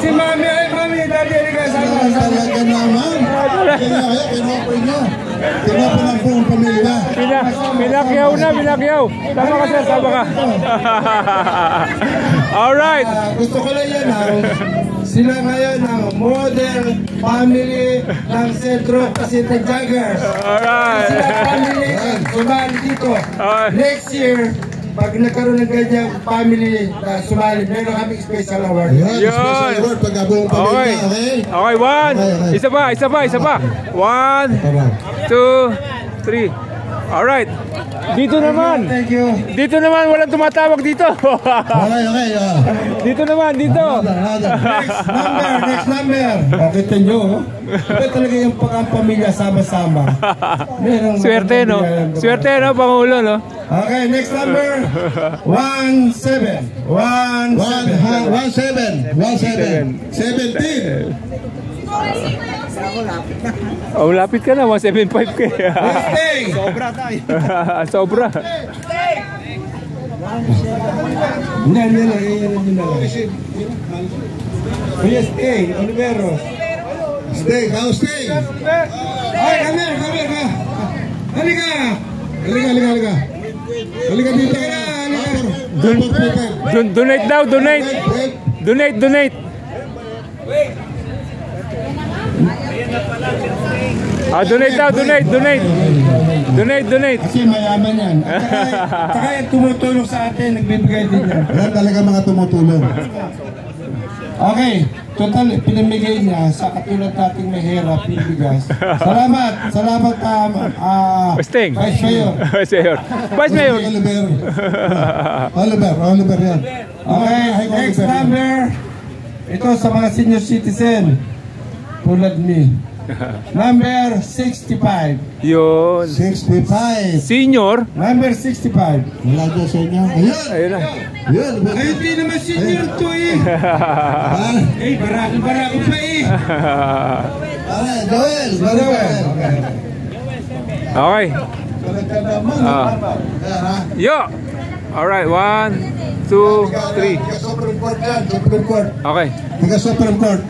Si Mami ay kami, Daddy, halika, sama.
Talaga naman. Kaya kinopin nyo. Kinopin ang buong pamilya.
Pinakyaw na, pinakyaw. Tama ka sir, tama ka. Alright.
Gusto ko lang yan, sila ngayon ang model family ng Centro Casita Jaggers.
Alright.
Sila family sumali dito. Next year, pag nagkaroon ng ganyang family na sumali, meron kami special award.
Yan, special award pag buong pamilya, okay?
Okay, one. Isa pa. 1, 2, 3. Alright. Dito naman.
Thank you.
Dito naman, walang tumatawag dito.
Okay.
Dito naman, dito.
Next number. Kita nyo, iba talaga yung pamilya sama-sama.
Swerte, no? Swerte, no, Pangulo, no?
Okay, next number. 17.
17.
Oh, lapit ka na, 175 ka.
Sobra tayo.
Sobra.
Hindi na lang. Yes, stay. Olivero.
Stay.
Ay, come here. Halika. Halika dito.
Donate daw, donate. Donate. Donate daw, donate.
Kasi mayaman yan. Saka yung tumutulong sa atin, nagbibigay din yan.
Yan talaga mga tumutulong.
Okay, total pinamigay niya sa katulad nating mahirap, bibigas. Salamat
Sting.
Vice Mayor.
Vice Mayor.
Oliver yan.
Okay, next number. Ito sa mga senior citizen. Tulad me. Number 65.
Yun.
65.
Senior.
Number 65.
Wala dyan sa inyo.
Ayun na.
Ayun.
Ay, hindi naman senior to eh. Eh, barako pa eh.
Joel.
Okay. Yo. Alright, 1, 2, 3.
Supreme Court.
Okay.
Taga Supreme Court.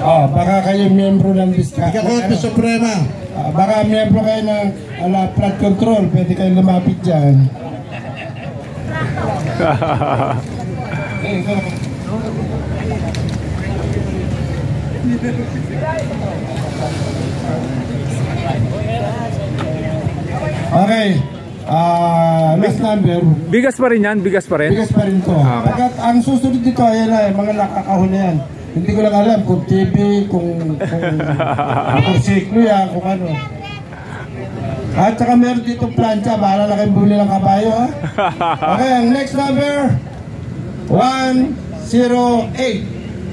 Baka kayo miyembro ng
Taga Korte Suprema.
baka miyembro kayo ng flood control. Pwede kayo lumapit dyan. Okay. Last number.
Bigas pa rin yan? Bigas pa rin to.
Pagkat ang susunod dito, ayan na, mga nakakahon na yan. Hindi ko lang alam kung TV, kung siklo yan, kung ano. At saka meron dito plancha, bahala na kayong buli ng kabayo, ha? Okay, ang next number, 108.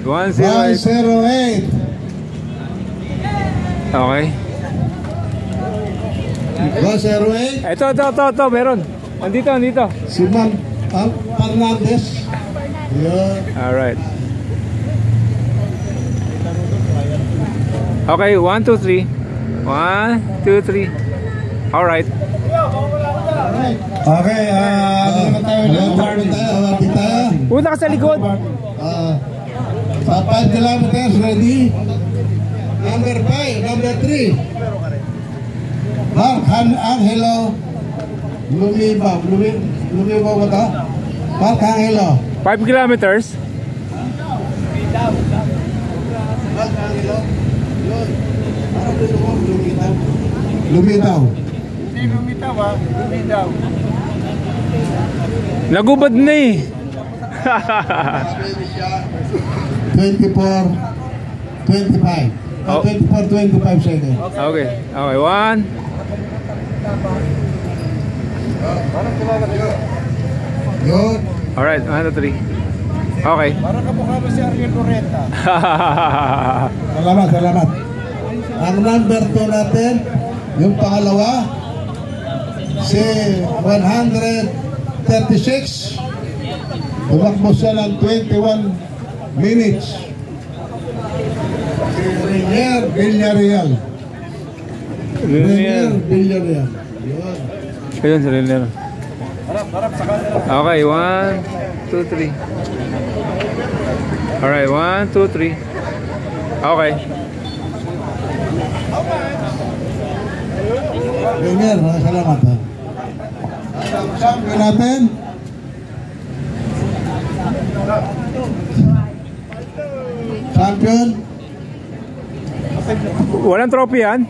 108.
Okay.
108.
Ito, meron. Andito.
Si Ma'am Fernandez. Yeah.
Alright. Okay, 1, 2, 3. 1, 2, 3. Alright.
Okay, naman tayo ng
Award tayo.
Una ka sa likod.
Sa 5 kilometers, ready? Number 5, number 3. Mark Angelo Lumibaw ba ito? Mark Angelo
5 kilometers.
Lumitaw.
Nagubad na eh.
24-25 seconds.
Okay, 1.
Good.
Alright, 1, 2, 3. Okay.
Parang kamukha mo si Ariel Correta.
Salamat. Ang number 2 natin, yung pangalawa, si 136. Tumakbo siya ng 21 minutes. Si Renier Villarreal.
Ayun, sa Renier. Okay, 1, 2, 3. Alright, 1, 2, 3. Okay.
Premier, salamat ha. Champion natin. Champion.
Walang trophy yan?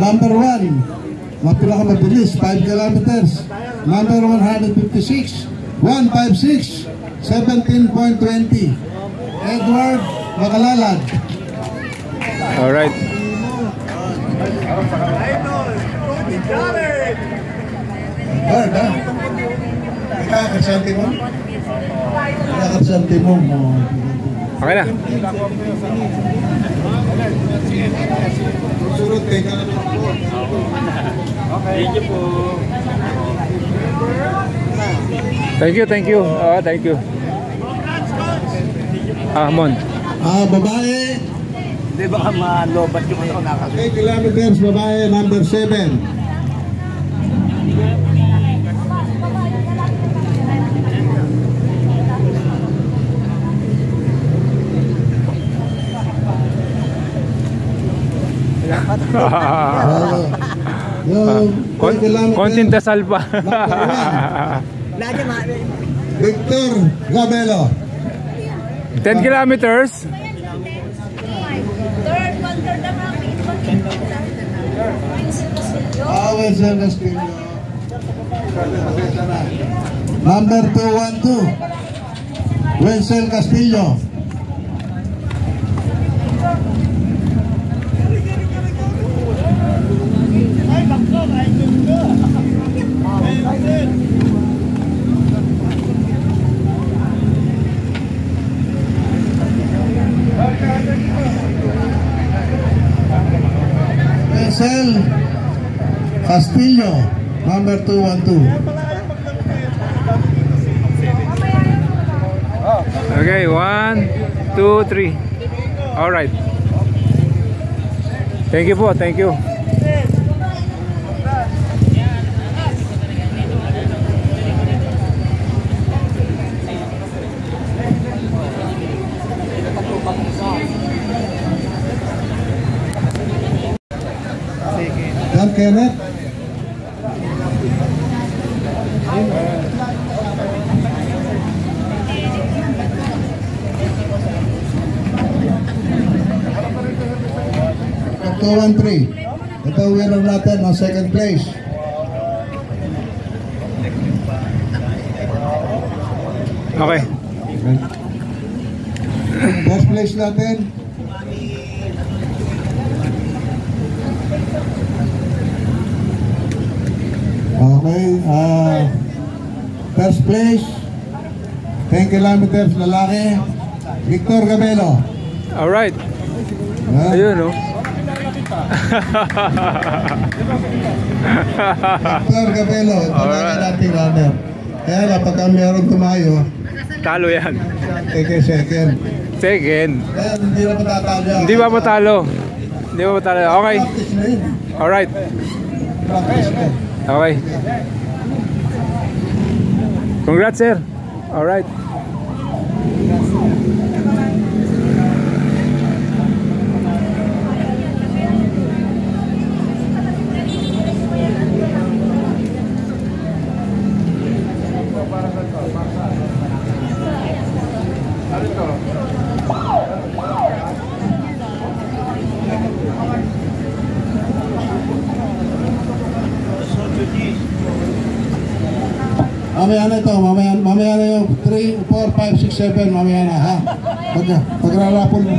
Number 1, pinakamabilis, 5 kilometers. Number 156, 156, 17.20. Edward Makalalad.
Alright.
Edward, ha? Nakakasante mo? Nakakasante mo.
Okay na.
Surut kayo ka na po.
Thank you po.
Thank you, thank you. Thank you. Mon.
Babae.
Hindi baka malobat yung mga nakakasal.
8 kilometers, babae, number 7.
Konting dasal pa.
Victor Gabelo.
10 kilometers.
Wenzel Castillo. Number 212. Wenzel Castillo. Wenzel Castillo, number 212.
Okay, 1, 2, 3. All right. Thank you po, thank you.
Dan Kenneth. Ito 1-3. Ito winner natin ang second place.
Okay.
First place natin. Okay, first place, 10 kilometers, lalaki, Victor Gabelo.
Alright. Ayun, no?
Victor Gabelo, ito na natin runner. Kaya lang, pagka meron tumayo,
talo yan.
take second.
Second.
Kaya hindi na matatalo.
Hindi ba matalo? Hindi ba matalo? Okay.
Practice na yun.
Alright.
Practice na.
Okay. Congrats, sir. All right.
Mamaya na ito, mamaya na yung 3, 4, 5, 6, 7, mamaya na ha. Pagrarapon mo.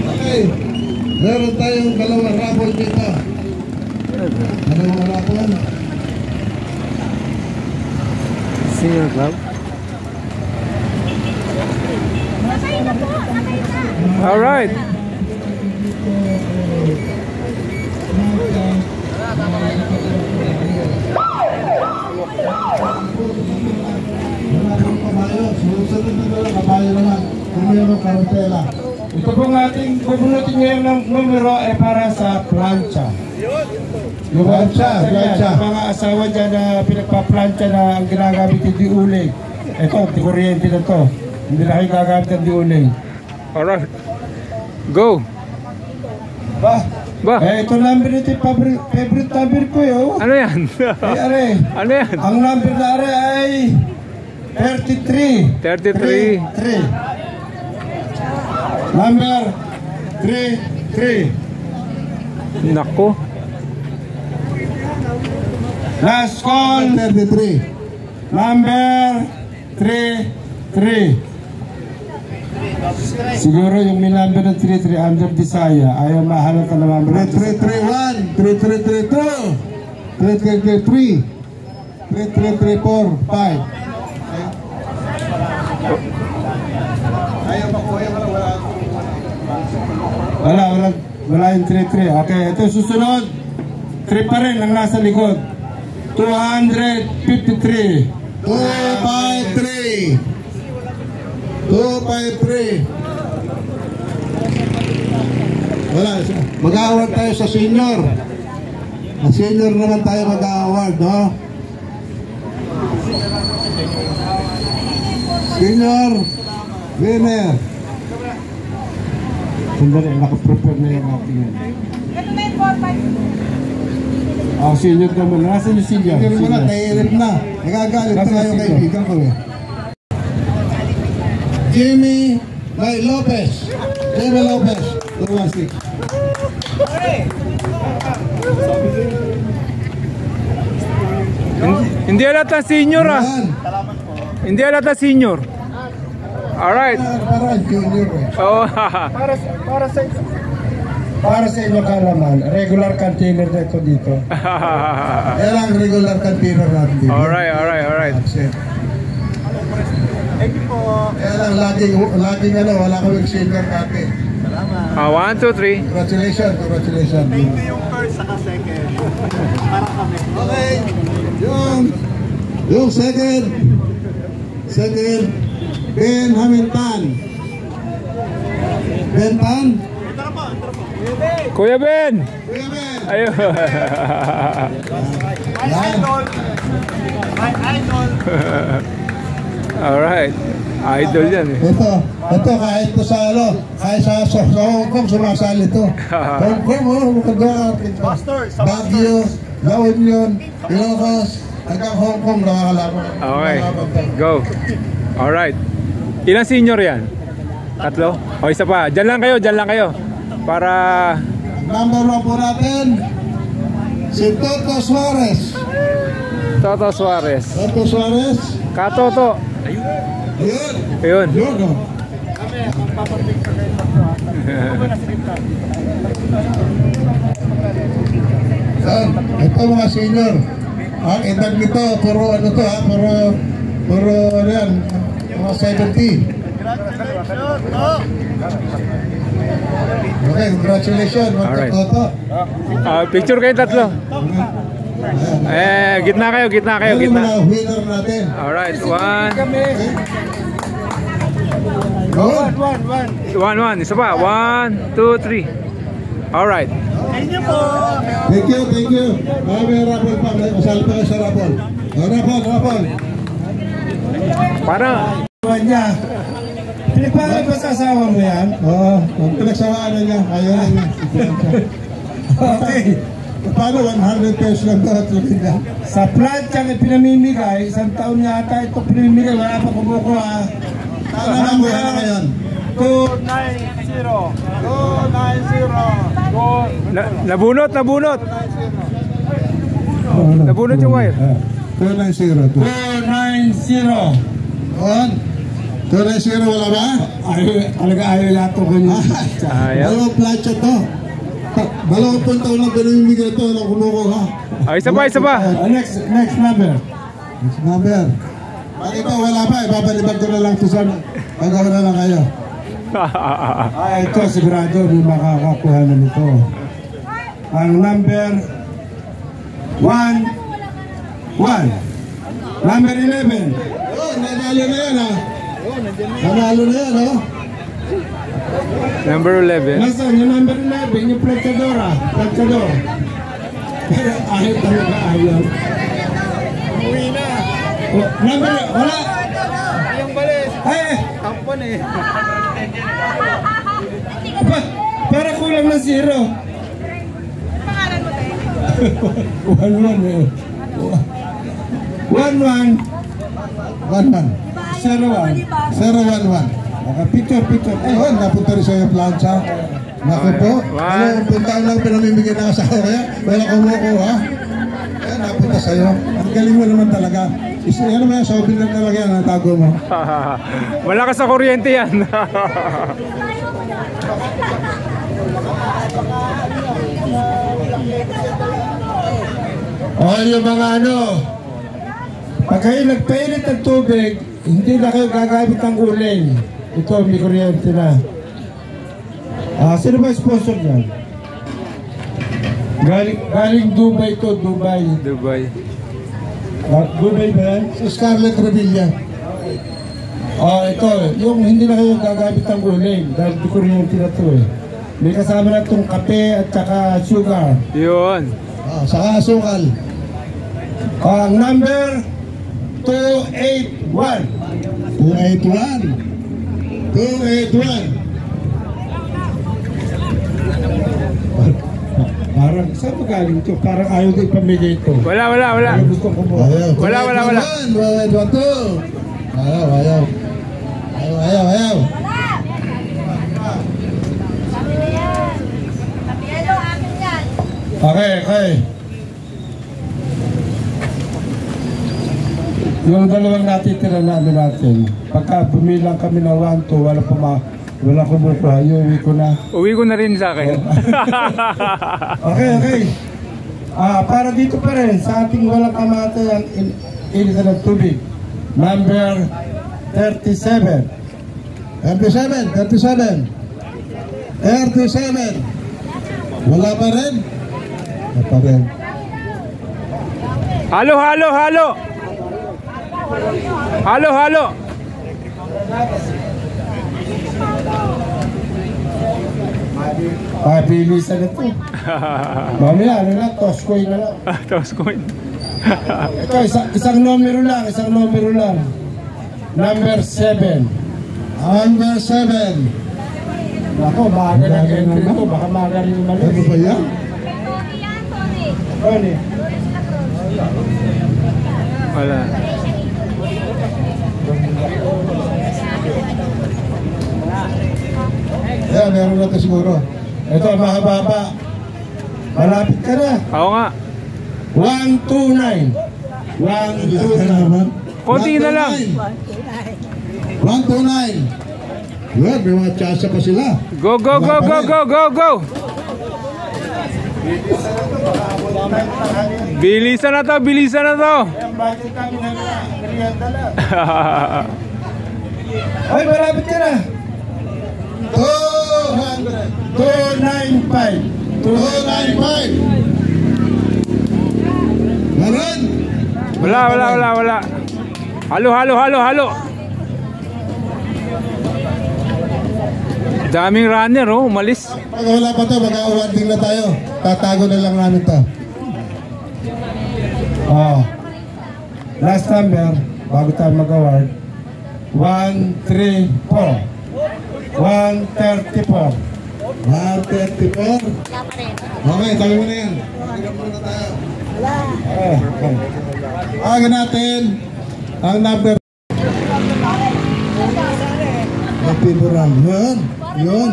Okay, meron tayong dalawang raffle dito. Dalawang raffle.
Senior club. All right.
kabayo. Sunod na lang, kabayo naman. Primero, karutela.
Ito pong ating bubunutin ngayon ng numero ay para sa plancha. Yung
Plancha.
mga asawa dyan na pinagpa-plancha na ang ginagamit yung diuling. Ito, di kuryente na to. Hindi na kayo gagamit ng diuling.
Alright. Go. Ba?
Ito number nito yung favorite number ko yun.
Ano yan?
Are.
Ano yan?
Ang number na are ay 33.
33.
3. Number 3.
Nako.
Last call.
33.
Number 3. Siguro yung may number ng 33 under Bisaya. Ayaw mahalata na number.
3331, 3332, 3333, 3334, 5.
Wala yung 33. Okay, ito susunod. 3 pa rin ang nasa likod. 253.
253. 253. Wala. Mag-award tayo sa senior. Sa senior naman tayo mag-award, no? Senior winner.
Sandali, nakaprepare na yung ating yun. Senior naman. Nasaan yung senior?
Senior naman na, nahihirip na. Nagagalit na kayo kaibigan ko eh. Jimmy Lopez. Jimmy Lopez. 216.
Hindi alata senior ah. Hindi alata senior. Alright.
Parang junior eh.
Oh.
Para sa inyo kalaman, regular container na ito dito.
Yan ang regular container natin.
Alright.
Thank you po. Yan ang laging wala kaming senior natin.
1, 2, 3.
Congratulations.
Thank you yung first saka second. Para kami.
Okay. Yung second, Ben Hamilton. Bentan?
Kuya Ben.
Kuya Ben.
Ayun.
My idol.
Alright. Idol yan eh.
Ito kahit to sa kahit sa Hong Kong sumasali to. Hong Kong, Baguio, La Union, Ilocos, hanggang Hong Kong nakakalaban.
Okay. Go. Alright. Ilang senior yan? 3? O isa pa. Diyan lang kayo. Para...
Number 1 po natin, si Toto Suarez.
Toto Suarez. Katoto. Ayun.
Ito mga senior. Ang edad nito, puro yan, mga 70. Okay, congratulations.
Alright.
Toto.
Picture kayo 3. Gitna kayo.
Ano yung mga winner natin?
Alright, 1. 1. Isa pa. 1, 2, 3. Alright.
Thank you po.
Thank you. May rapol pa. Masal pa kayo sa rapol. Rapol.
Parang...
niya. Pinagpapalagay ba sa asawa mo yan?
Oo. Pinagsawaan na niya. Ayaw na niya.
Okay.
Paano 100 pesos lang ito?
Sa plancha na pinamimigay, 1 taon yata ito pinamimigay, wala pa kumukuha.
Paano na mo yan ngayon?
290.
Nabunot. Nabunot yung wire.
290. 290 wala ba?
Ayaw lahat ito kanina.
Dalawang plancha to. 20 taon lang pinamimigay ito. Walang kumukuha.
Isa pa.
Next number.
Bakit ito wala pa? Ibabalibag ko na lang ito sana. Pagkawa na lang kayo.
Ito sigurado may makakakuha na nito. Ang number 1. Number 11.
Yun, nanalo na yan ha. Nanalo na yan ha.
Number 11.
Nasaan yung number 11? Yung planchadora. Planchador. Pero ayaw talaga ayaw.
Uwi na.
Number, wala.
Yung balis.
Ay!
Tampon eh.
Para kulang na 0.
Pangalan mo tayo?
1-1 eh. 1-1.
0-1-1.
Picture.
Ayun, napunta rin sa'yo yung plancha. Naku po. Ano, puntaan lang pinamimigay ng asawa kaya. Wala kumukuha. Ayun, napunta sa'yo. Ang galing mo naman talaga. Ano ba yan? Sobrang lang talaga yan. Natago mo.
Wala ka sa kuryente yan.
Yung mga ano, pag kayo nagpainit ng tubig, hindi na kayo gagamit ng uling. Ito, may kuryente na. Sino ba sponsor niyan? Galing Dubai to, Dubai.
Dubai.
Dubai ba yan?
Si Scarlett Revilla.
Ito, yung hindi na kayo gagamit ng uling dahil may kuryente na ito eh. May kasama na itong kape at saka sugar.
Yun.
Saka asukal.
Ang number 281.
281.
Parang, saan ba galing ito? Parang ayaw din pamigay ito.
Wala.
Ayaw gusto ko mo.
Ayaw.
Wala.
281. Ayaw.
Okay. Yung dalawang natitira na natin, pagka bumilang kami ng 1, 2, wala kumukuha, uwi ko na.
Uwi ko na rin sa akin.
Okay. Para dito pa rin, sa ating walang kamatayan, initan ng tubig. Number 37.
37. Wala pa rin? Wala pa rin.
Halo.
Bilisan na ito. Mamaya, toss coin na lang.
Toss coin.
Ito, isang numero lang. Number 7. Ako, maaga na entry ito. Baka maaga rin umalis.
Ano ba yan?
Tony.
Wala.
Yan, meron na ito siguro.
Ito, mahaba. Malapit ka na.
Ako nga.
129.
Konti na lang.
129. Yun, may mga tsansa pa sila.
Go. Bilisan na to.
Ay, malapit ka na. 295.
Meron?
Wala. Halo. Daming runner, umalis.
Pag wala pa ito, mag-awarding na tayo. Tatago na lang namin ito.
Last number, bago tayo mag-award. 134. 134.
134. Okay, tayo mo na yan. Tignan muna tayo. Aga natin ang number. Pinural. Yun.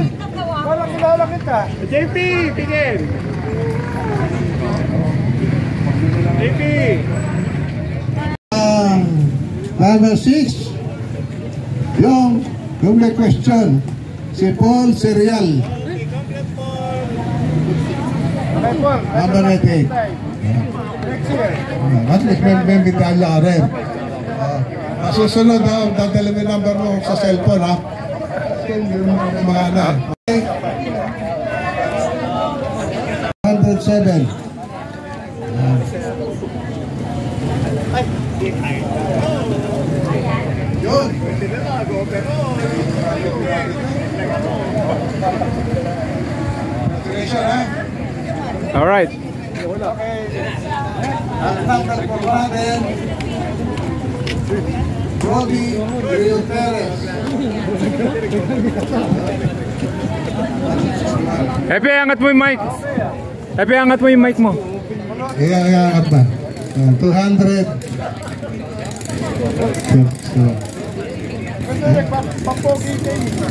Kilala kita.
JP, tingin. JP.
Number 6. Yung may question. Si Paul Serial. Number 88. At least may medalya ka rin. Susunod na, dadali mo yung number mo sa cellphone ha. Mga ano. 107.
Alright.
Number 4 natin, Bobby Rio Perez.
Epe, angat mo yung mic. Epe, angat mo yung mic mo.
Iangat na. 200.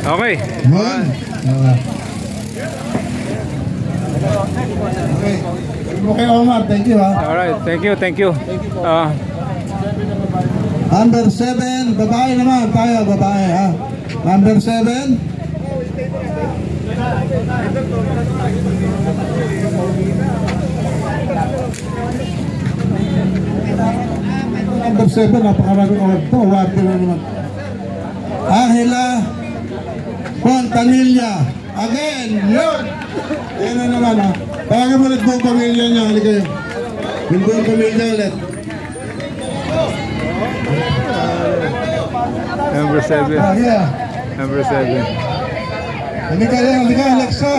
Okay.
Yun. Okay. Okay, Omar. Thank you, ha.
Alright, thank you, thank you.
Number 7, babae naman tayo, babae, ha. Number 7. Number 7, napakaraming award to. Award na naman. Angela Fontanilla. Again, yun. Yan na naman, ha. Tawagan mo ulit buong pamilya niya. Halika yun. Yung buong pamilya ulit.
Number 7.
Yeah.
Number 7.
Halika yan, halika, Alexa.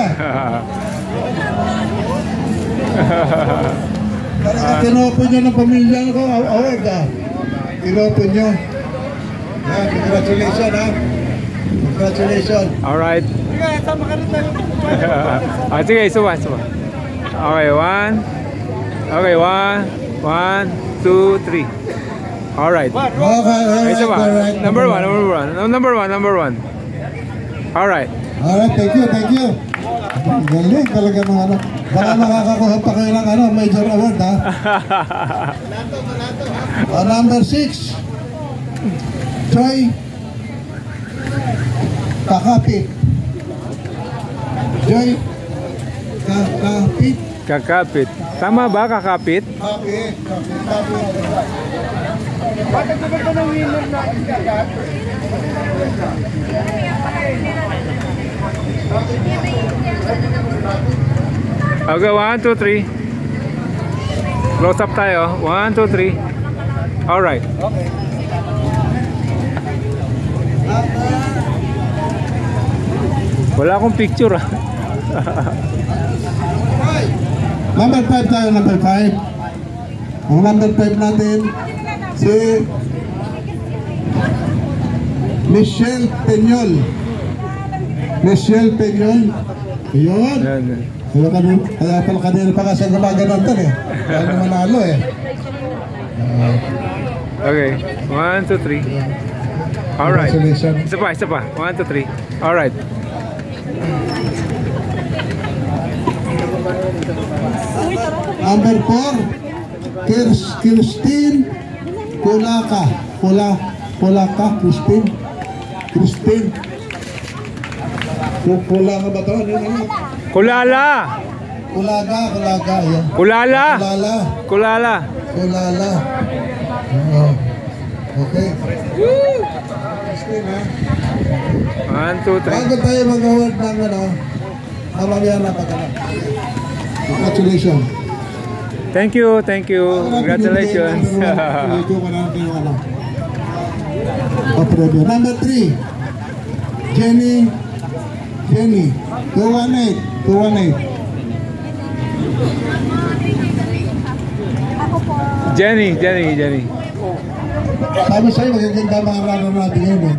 Tinopon nyo ng pamilya ko, award, ha. Tinopon nyo. Yeah, congratulations, ha. Congratulations.
Alright. Sige, suba. Okay, 1. Okay, 1, 2, 3. Alright.
Okay, alright.
Number 1. Alright.
Alright, thank you. Galing talaga mga ano. Baka makakakuha pa kayo ng ano, major award, ha. Number 6. Joy Kakapit. Joy Kakapit.
Kakapit. Tama ba, kakapit?
Kakapit.
Bakit naman ito ng winner na agad?
Okay, 1, 2, 3. Close up tayo. 1, 2, 3. Alright.
Okay.
Wala akong picture, ah.
Number 5 tayo, number 5. Ang number 5 natin, si Michelle Peñol. Yun. Kaya pala kanina pa kasi gumagano'n to, eh. Kaya naman nalo, eh.
Okay. 1, 2, 3. Alright.
Congratulations.
Isa pa. 1, 2, 3. Alright.
Number 4, Christine Kulaka. Christine. Kulaka ba ito?
Kulala.
Yan.
Kulala.
Okay. Christine, ha?
1, 2, 3.
Bago tayo mag-award ng ano, mamamaya na pagkakas. Congratulations.
Thank you. Congratulations.
Number 3, Jenny. 218.
Jenny.
Sabi sa'yo, magaganda mga runner natin ngayon, eh.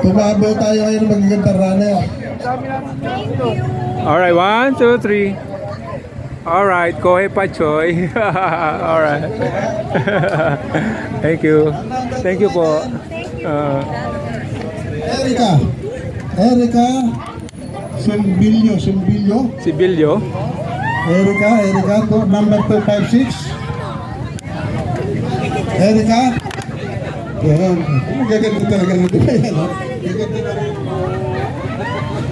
Tumabaw tayo ngayon ng magaganda runner.
Alright, 1, 2, 3. Alright, Kohei Pachoy. Alright. Thank you po.
Erika Simbilio. Erika, number 256. Erika. Magaganda talaga natin.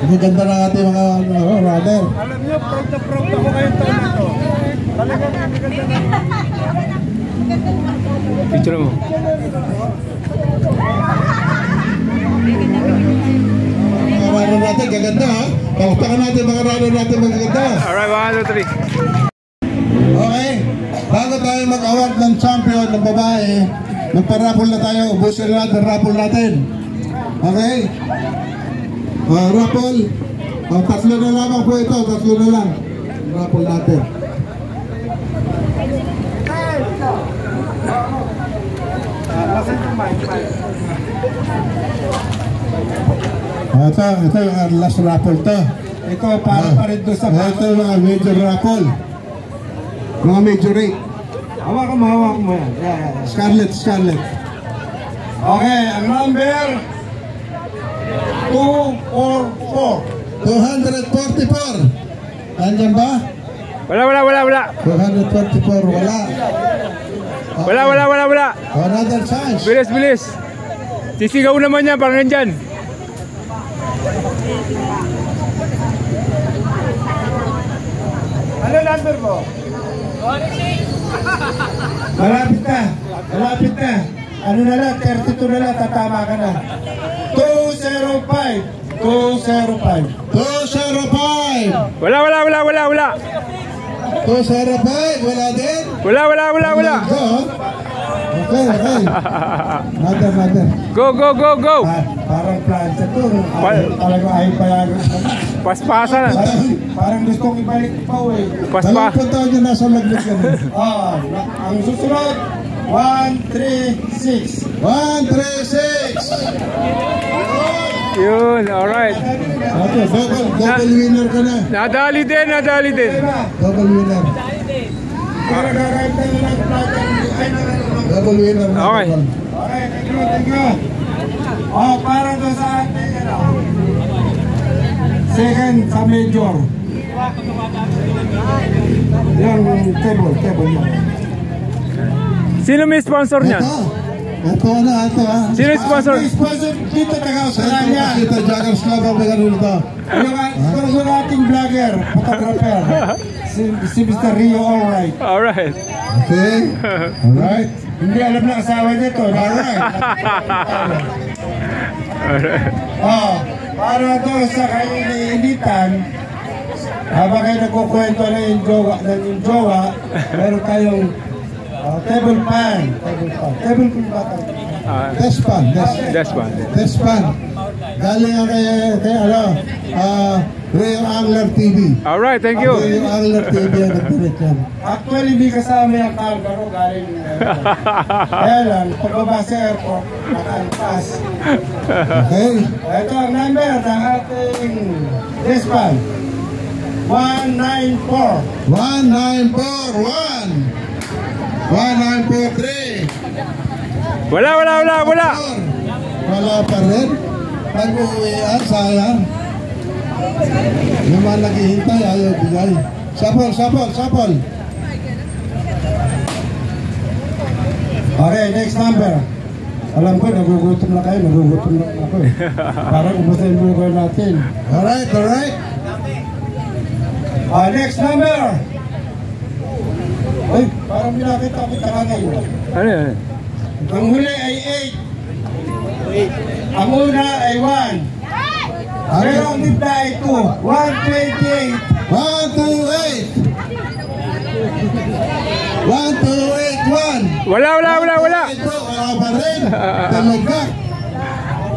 Magaganda na ating mga runner.
Alam niyo, proud ako ngayong taon ito. Talagang magaganda na.
Picture mo.
Mga runner natin, gaganda, ha? Pakutakan natin mga runner natin magaganda.
Alright, 1, 2, 3.
Okay, bago tayo mag-award ng champion ng babae, magpa-raffle na tayo, ubusin na natin raffle natin. Okay? Raffle, 3 na lamang po ito, 3 na lang. raffle natin. Ito yung last raffle to.
Ito para pa rin doon sa
ito yung mga major raffle. Mga major rate.
Hawak mo yan. Yeah.
Scarlett.
Okay, ang number 244.
244. Andyan ba?
Wala.
244, wala.
Wala.
Another chance.
Bilis. Sisigaw naman yan, parang nandyan.
Ano number mo? Malapit na. Ano na lang, 32 na lang, tatama ka na. 205.
205.
Wala.
205, wala din?
Wala.
Okay. Mother.
Go.
Parang plancha to. Talagang ayaw payagan.
Paspasan.
Parang gusto kong ibalik pa eh.
Dalawang puntaon nyo nasa laglag yan.
Ang susunod, 136.
136.
Yun, alright.
Okay, double winner ka na.
Nadali din.
Double winner. Double winner na.
Okay.
Thank you. Para doon sa ating second sa major. Yung table yan.
Sino may sponsor niyan?
Ito.
Sino yung sponsor?
Sponsor dito taga Australia.
Kita Jackers Club ang magano nito.
Yung ating vlogger, photographer. Si Mr. Rio Alright.
Alright.
Okay. Alright.
Hindi alam na asawa niya to. Alright. Para doon sa kainitan, habang kayo nagkukwento ng jowa, meron tayong table fan ba?
Despan. Galing ang kay Rio Angler TV.
Alright, thank you.
Rio Angler TV ang nagpirit yan.
Actually, hindi kasama yung Calgaro galing. Kaya lang, pagbaba sa airport, nakalpas.
Okay.
Ito ang number ng ating Despan. 194.
1941. 1943.
Wala.
Wala pa rin. Pag-uwian, sayang. Yung mga naghihintay, ayaw bigay. Sapol.
Okay, next number. Alam ko, nagugutom na kayo. Nagugutom na ako eh. Parang ubos na yung buhay natin.
Alright.
Next number. Ay, parang minakita ka ngayon.
Ano yan?
Ang huli ay 8. Ang una ay 1. Pero ang gitna ay 2. 128.
128.
Wala.
Ito, wala pa rin. Talaga.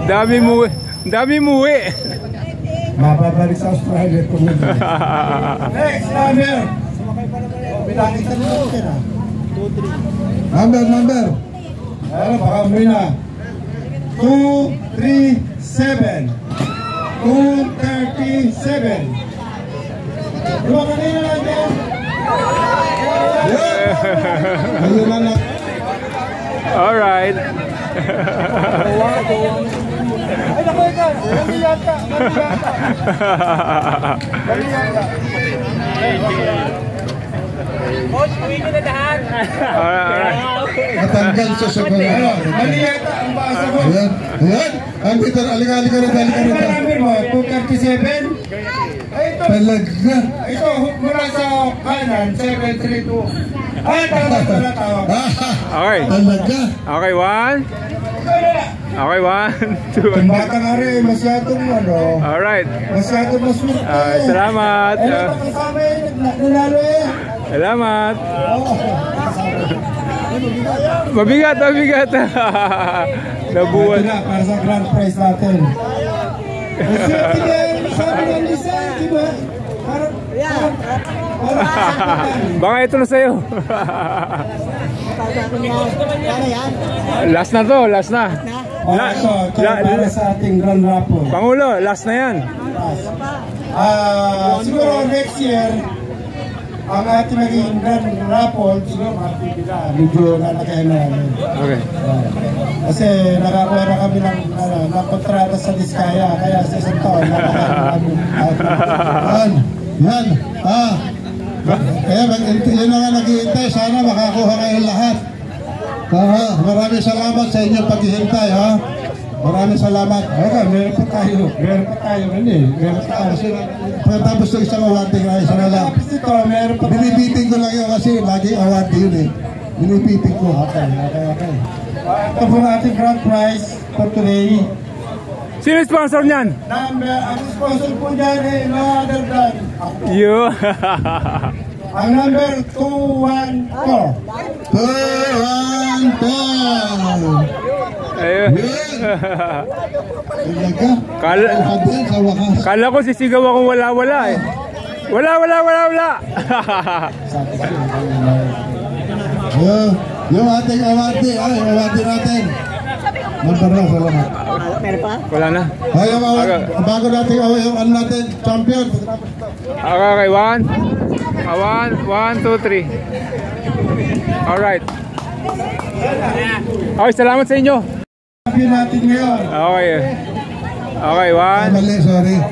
Dami muwi.
Mababalik sa Australia. Next number. Pinakita nyo lang sila.
Number.
Ano, baka muna. 237. 237. Diba kanina lang yan?
Ayun na lang.
Alright.
Ay, naku, ikaw. Mali yata.
Natanggal sa sabayan.
Mali yata ang basa ko.
Ayan. Ang dito, alika rin.
Ano number mo? 237?
Talaga.
Ito, mula sa kanan, 732. Ay, tawag.
Okay.
Talaga.
Okay, 1. Okay, 1, 2.
Ang bata nga rin, masyadong
Alright.
masyadong maswerte.
Salamat.
Ay, nakasama nanalo eh.
Salamat. Mabigat. Nabuwan.
Ito na, para sa grand prize natin. Maswerte yan, sabi ng Lisa, di ba? Parang
Baka ito na sa'yo. Last na to, last na.
Ito para sa ating Grand Raffle.
Pangulo, last na yan.
Siguro next year, ang ating maging Grand Raffle, siguro makapipila. Medyo lalakayan na namin.
Okay.
Kasi nakakuha na kami ng kontrata sa Diskaya, kaya sa isang taon, lalakayan namin.
Yan. Kaya yun na nga naghihintay. Sana makakuha kayong lahat. Maraming salamat sa inyong paghihintay. Maraming salamat.
Meron pa tayo. Meron pa tayo.
Pagkatapos ng isang awarding na isa na lang.
Ito, meron pa tayo.
Binibiting ko lang yun kasi laging award yun eh. Binibiting ko. Okay.
Ito po na ating grand prize for today.
Sino sponsor niyan?
Ang sponsor po dyan eh, no other than
You.
ang number 214.
214.
Ayun. Kala ko sisigaw akong wala eh. Wala.
Yung ating awardee, awardee natin. Salamat.
Wala na.
Bago natin yung ano natin, champion.
Okay, 1, 2, 3. Alright. Okay, salamat sa inyo.
Champion natin ngayon.
Okay, 1.
Mali, sorry.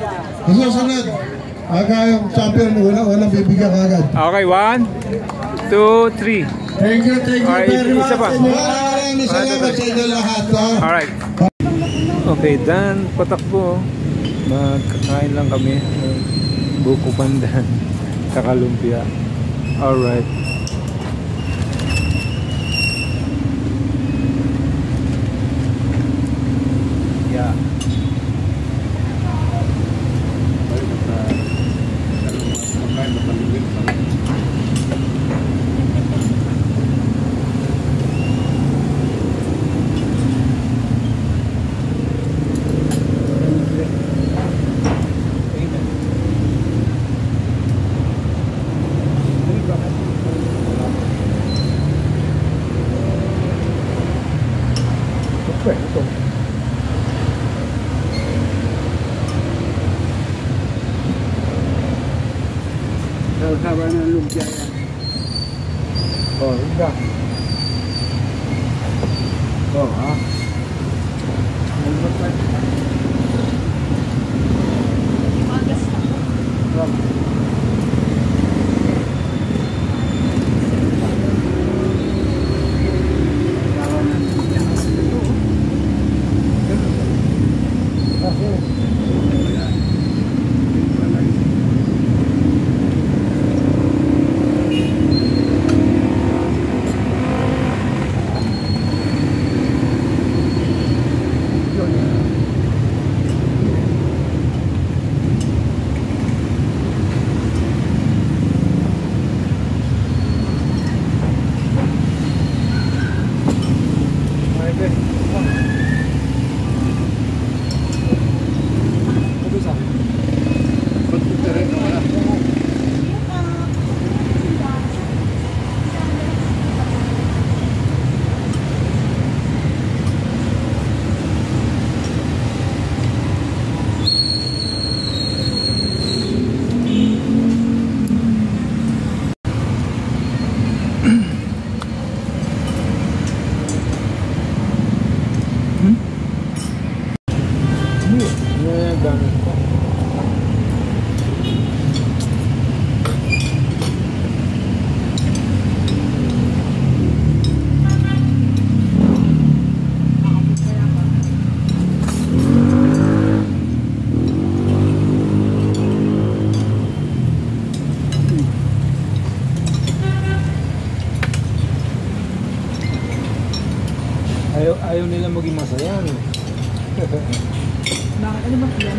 Susunod. Aga yung champion, walang bibigyan kagad.
Okay, 1, 2, 3.
Thank you very much.
Isa pa.
Maraming salamat sa inyo lahat.
Alright. Okay, dan patakbo. Magkakain lang kami. Buko pandan. Kakalumpia. Alright. Yeah.
Haba ng lumpia yan. Higa.
Ayaw nila maging masaya, no?
Bakit? Ano ba yan?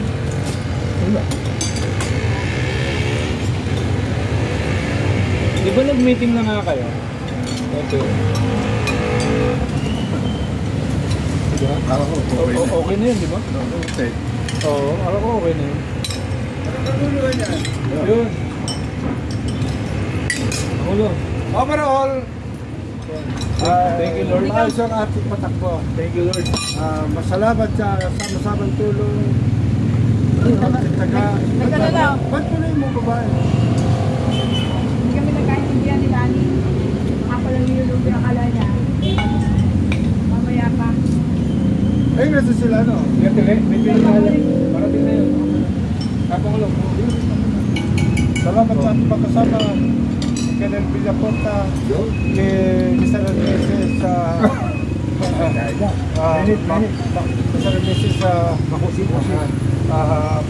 Wala. Di ba nag-meeting na nga kayo? Okay. Diba? Okay na yun, di ba?
Okay.
Oo, alam ko okay na yun. Yun.
Overall,
Thank you, Lord.
maayos ang ating patakbo.
Thank you, Lord.
Masalamat sa sama-samang tulong. Taga. Ba't tuloy mo babae?
Hindi kami nagkaintindihan ni Dani. Ako lang yung akala niya. Mamaya pa.
Ayun nasa sila, no?
May pinag-alam. Parating na yun. Kapangulong.
Salamat sa ating pagkasama. Kay Del Villaponta, kay Mr. Meses sa Mr. Meses sa Makusi,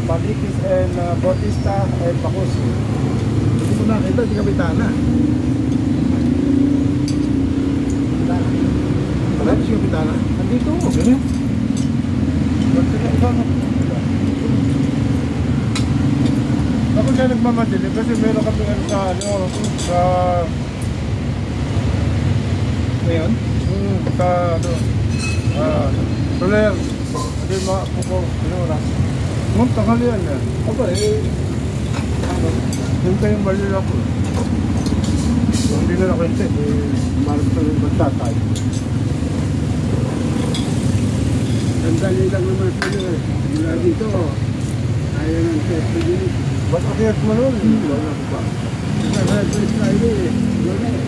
Palikis and Bautista and Makusi. Hindi ko nakita si Kapitana. Wala si Kapitana? Nandito. Ganyan. Ba't sila kasama? Ako siya nagmamadali kasi meron kami sa
Ngayon?
sa Soler. Hindi makapuko. Ano oras? Nung tanghali yan yan.
Aba
Yung kayong mali ako. Kung hindi na nakwente, marami sa yung magtatay. Sandali lang naman sila eh. Mula dito, ayaw ng test din. Ba't akiyat mo nun? Wala ko pa. Wala ko pa eh. Wala eh.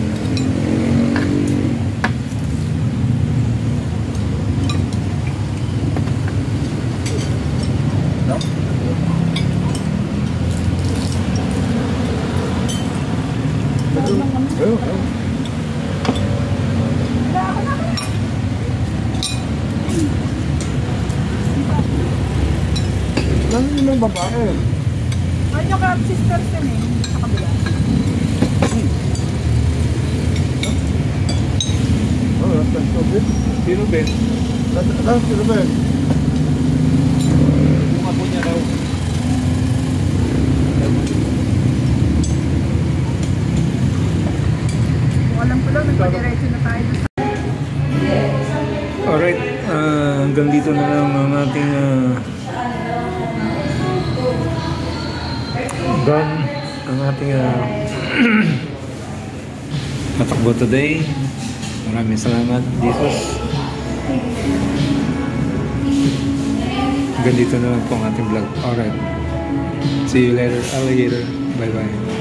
Nandun yung babae.
Ano yung crab sisters yun eh, sa kabila.
Oh, that's so good.
Sino, Ben?
That's sino ba yun?
Yung apo niya daw.
Kung alam ko lang, nagpadiretso na tayo.
Alright, hanggang dito na lang ang ating done ang ating matakbo today. Maraming salamat, Jesus. Hanggang dito na lang po ang ating vlog. Alright, see you later, alligator. Bye bye.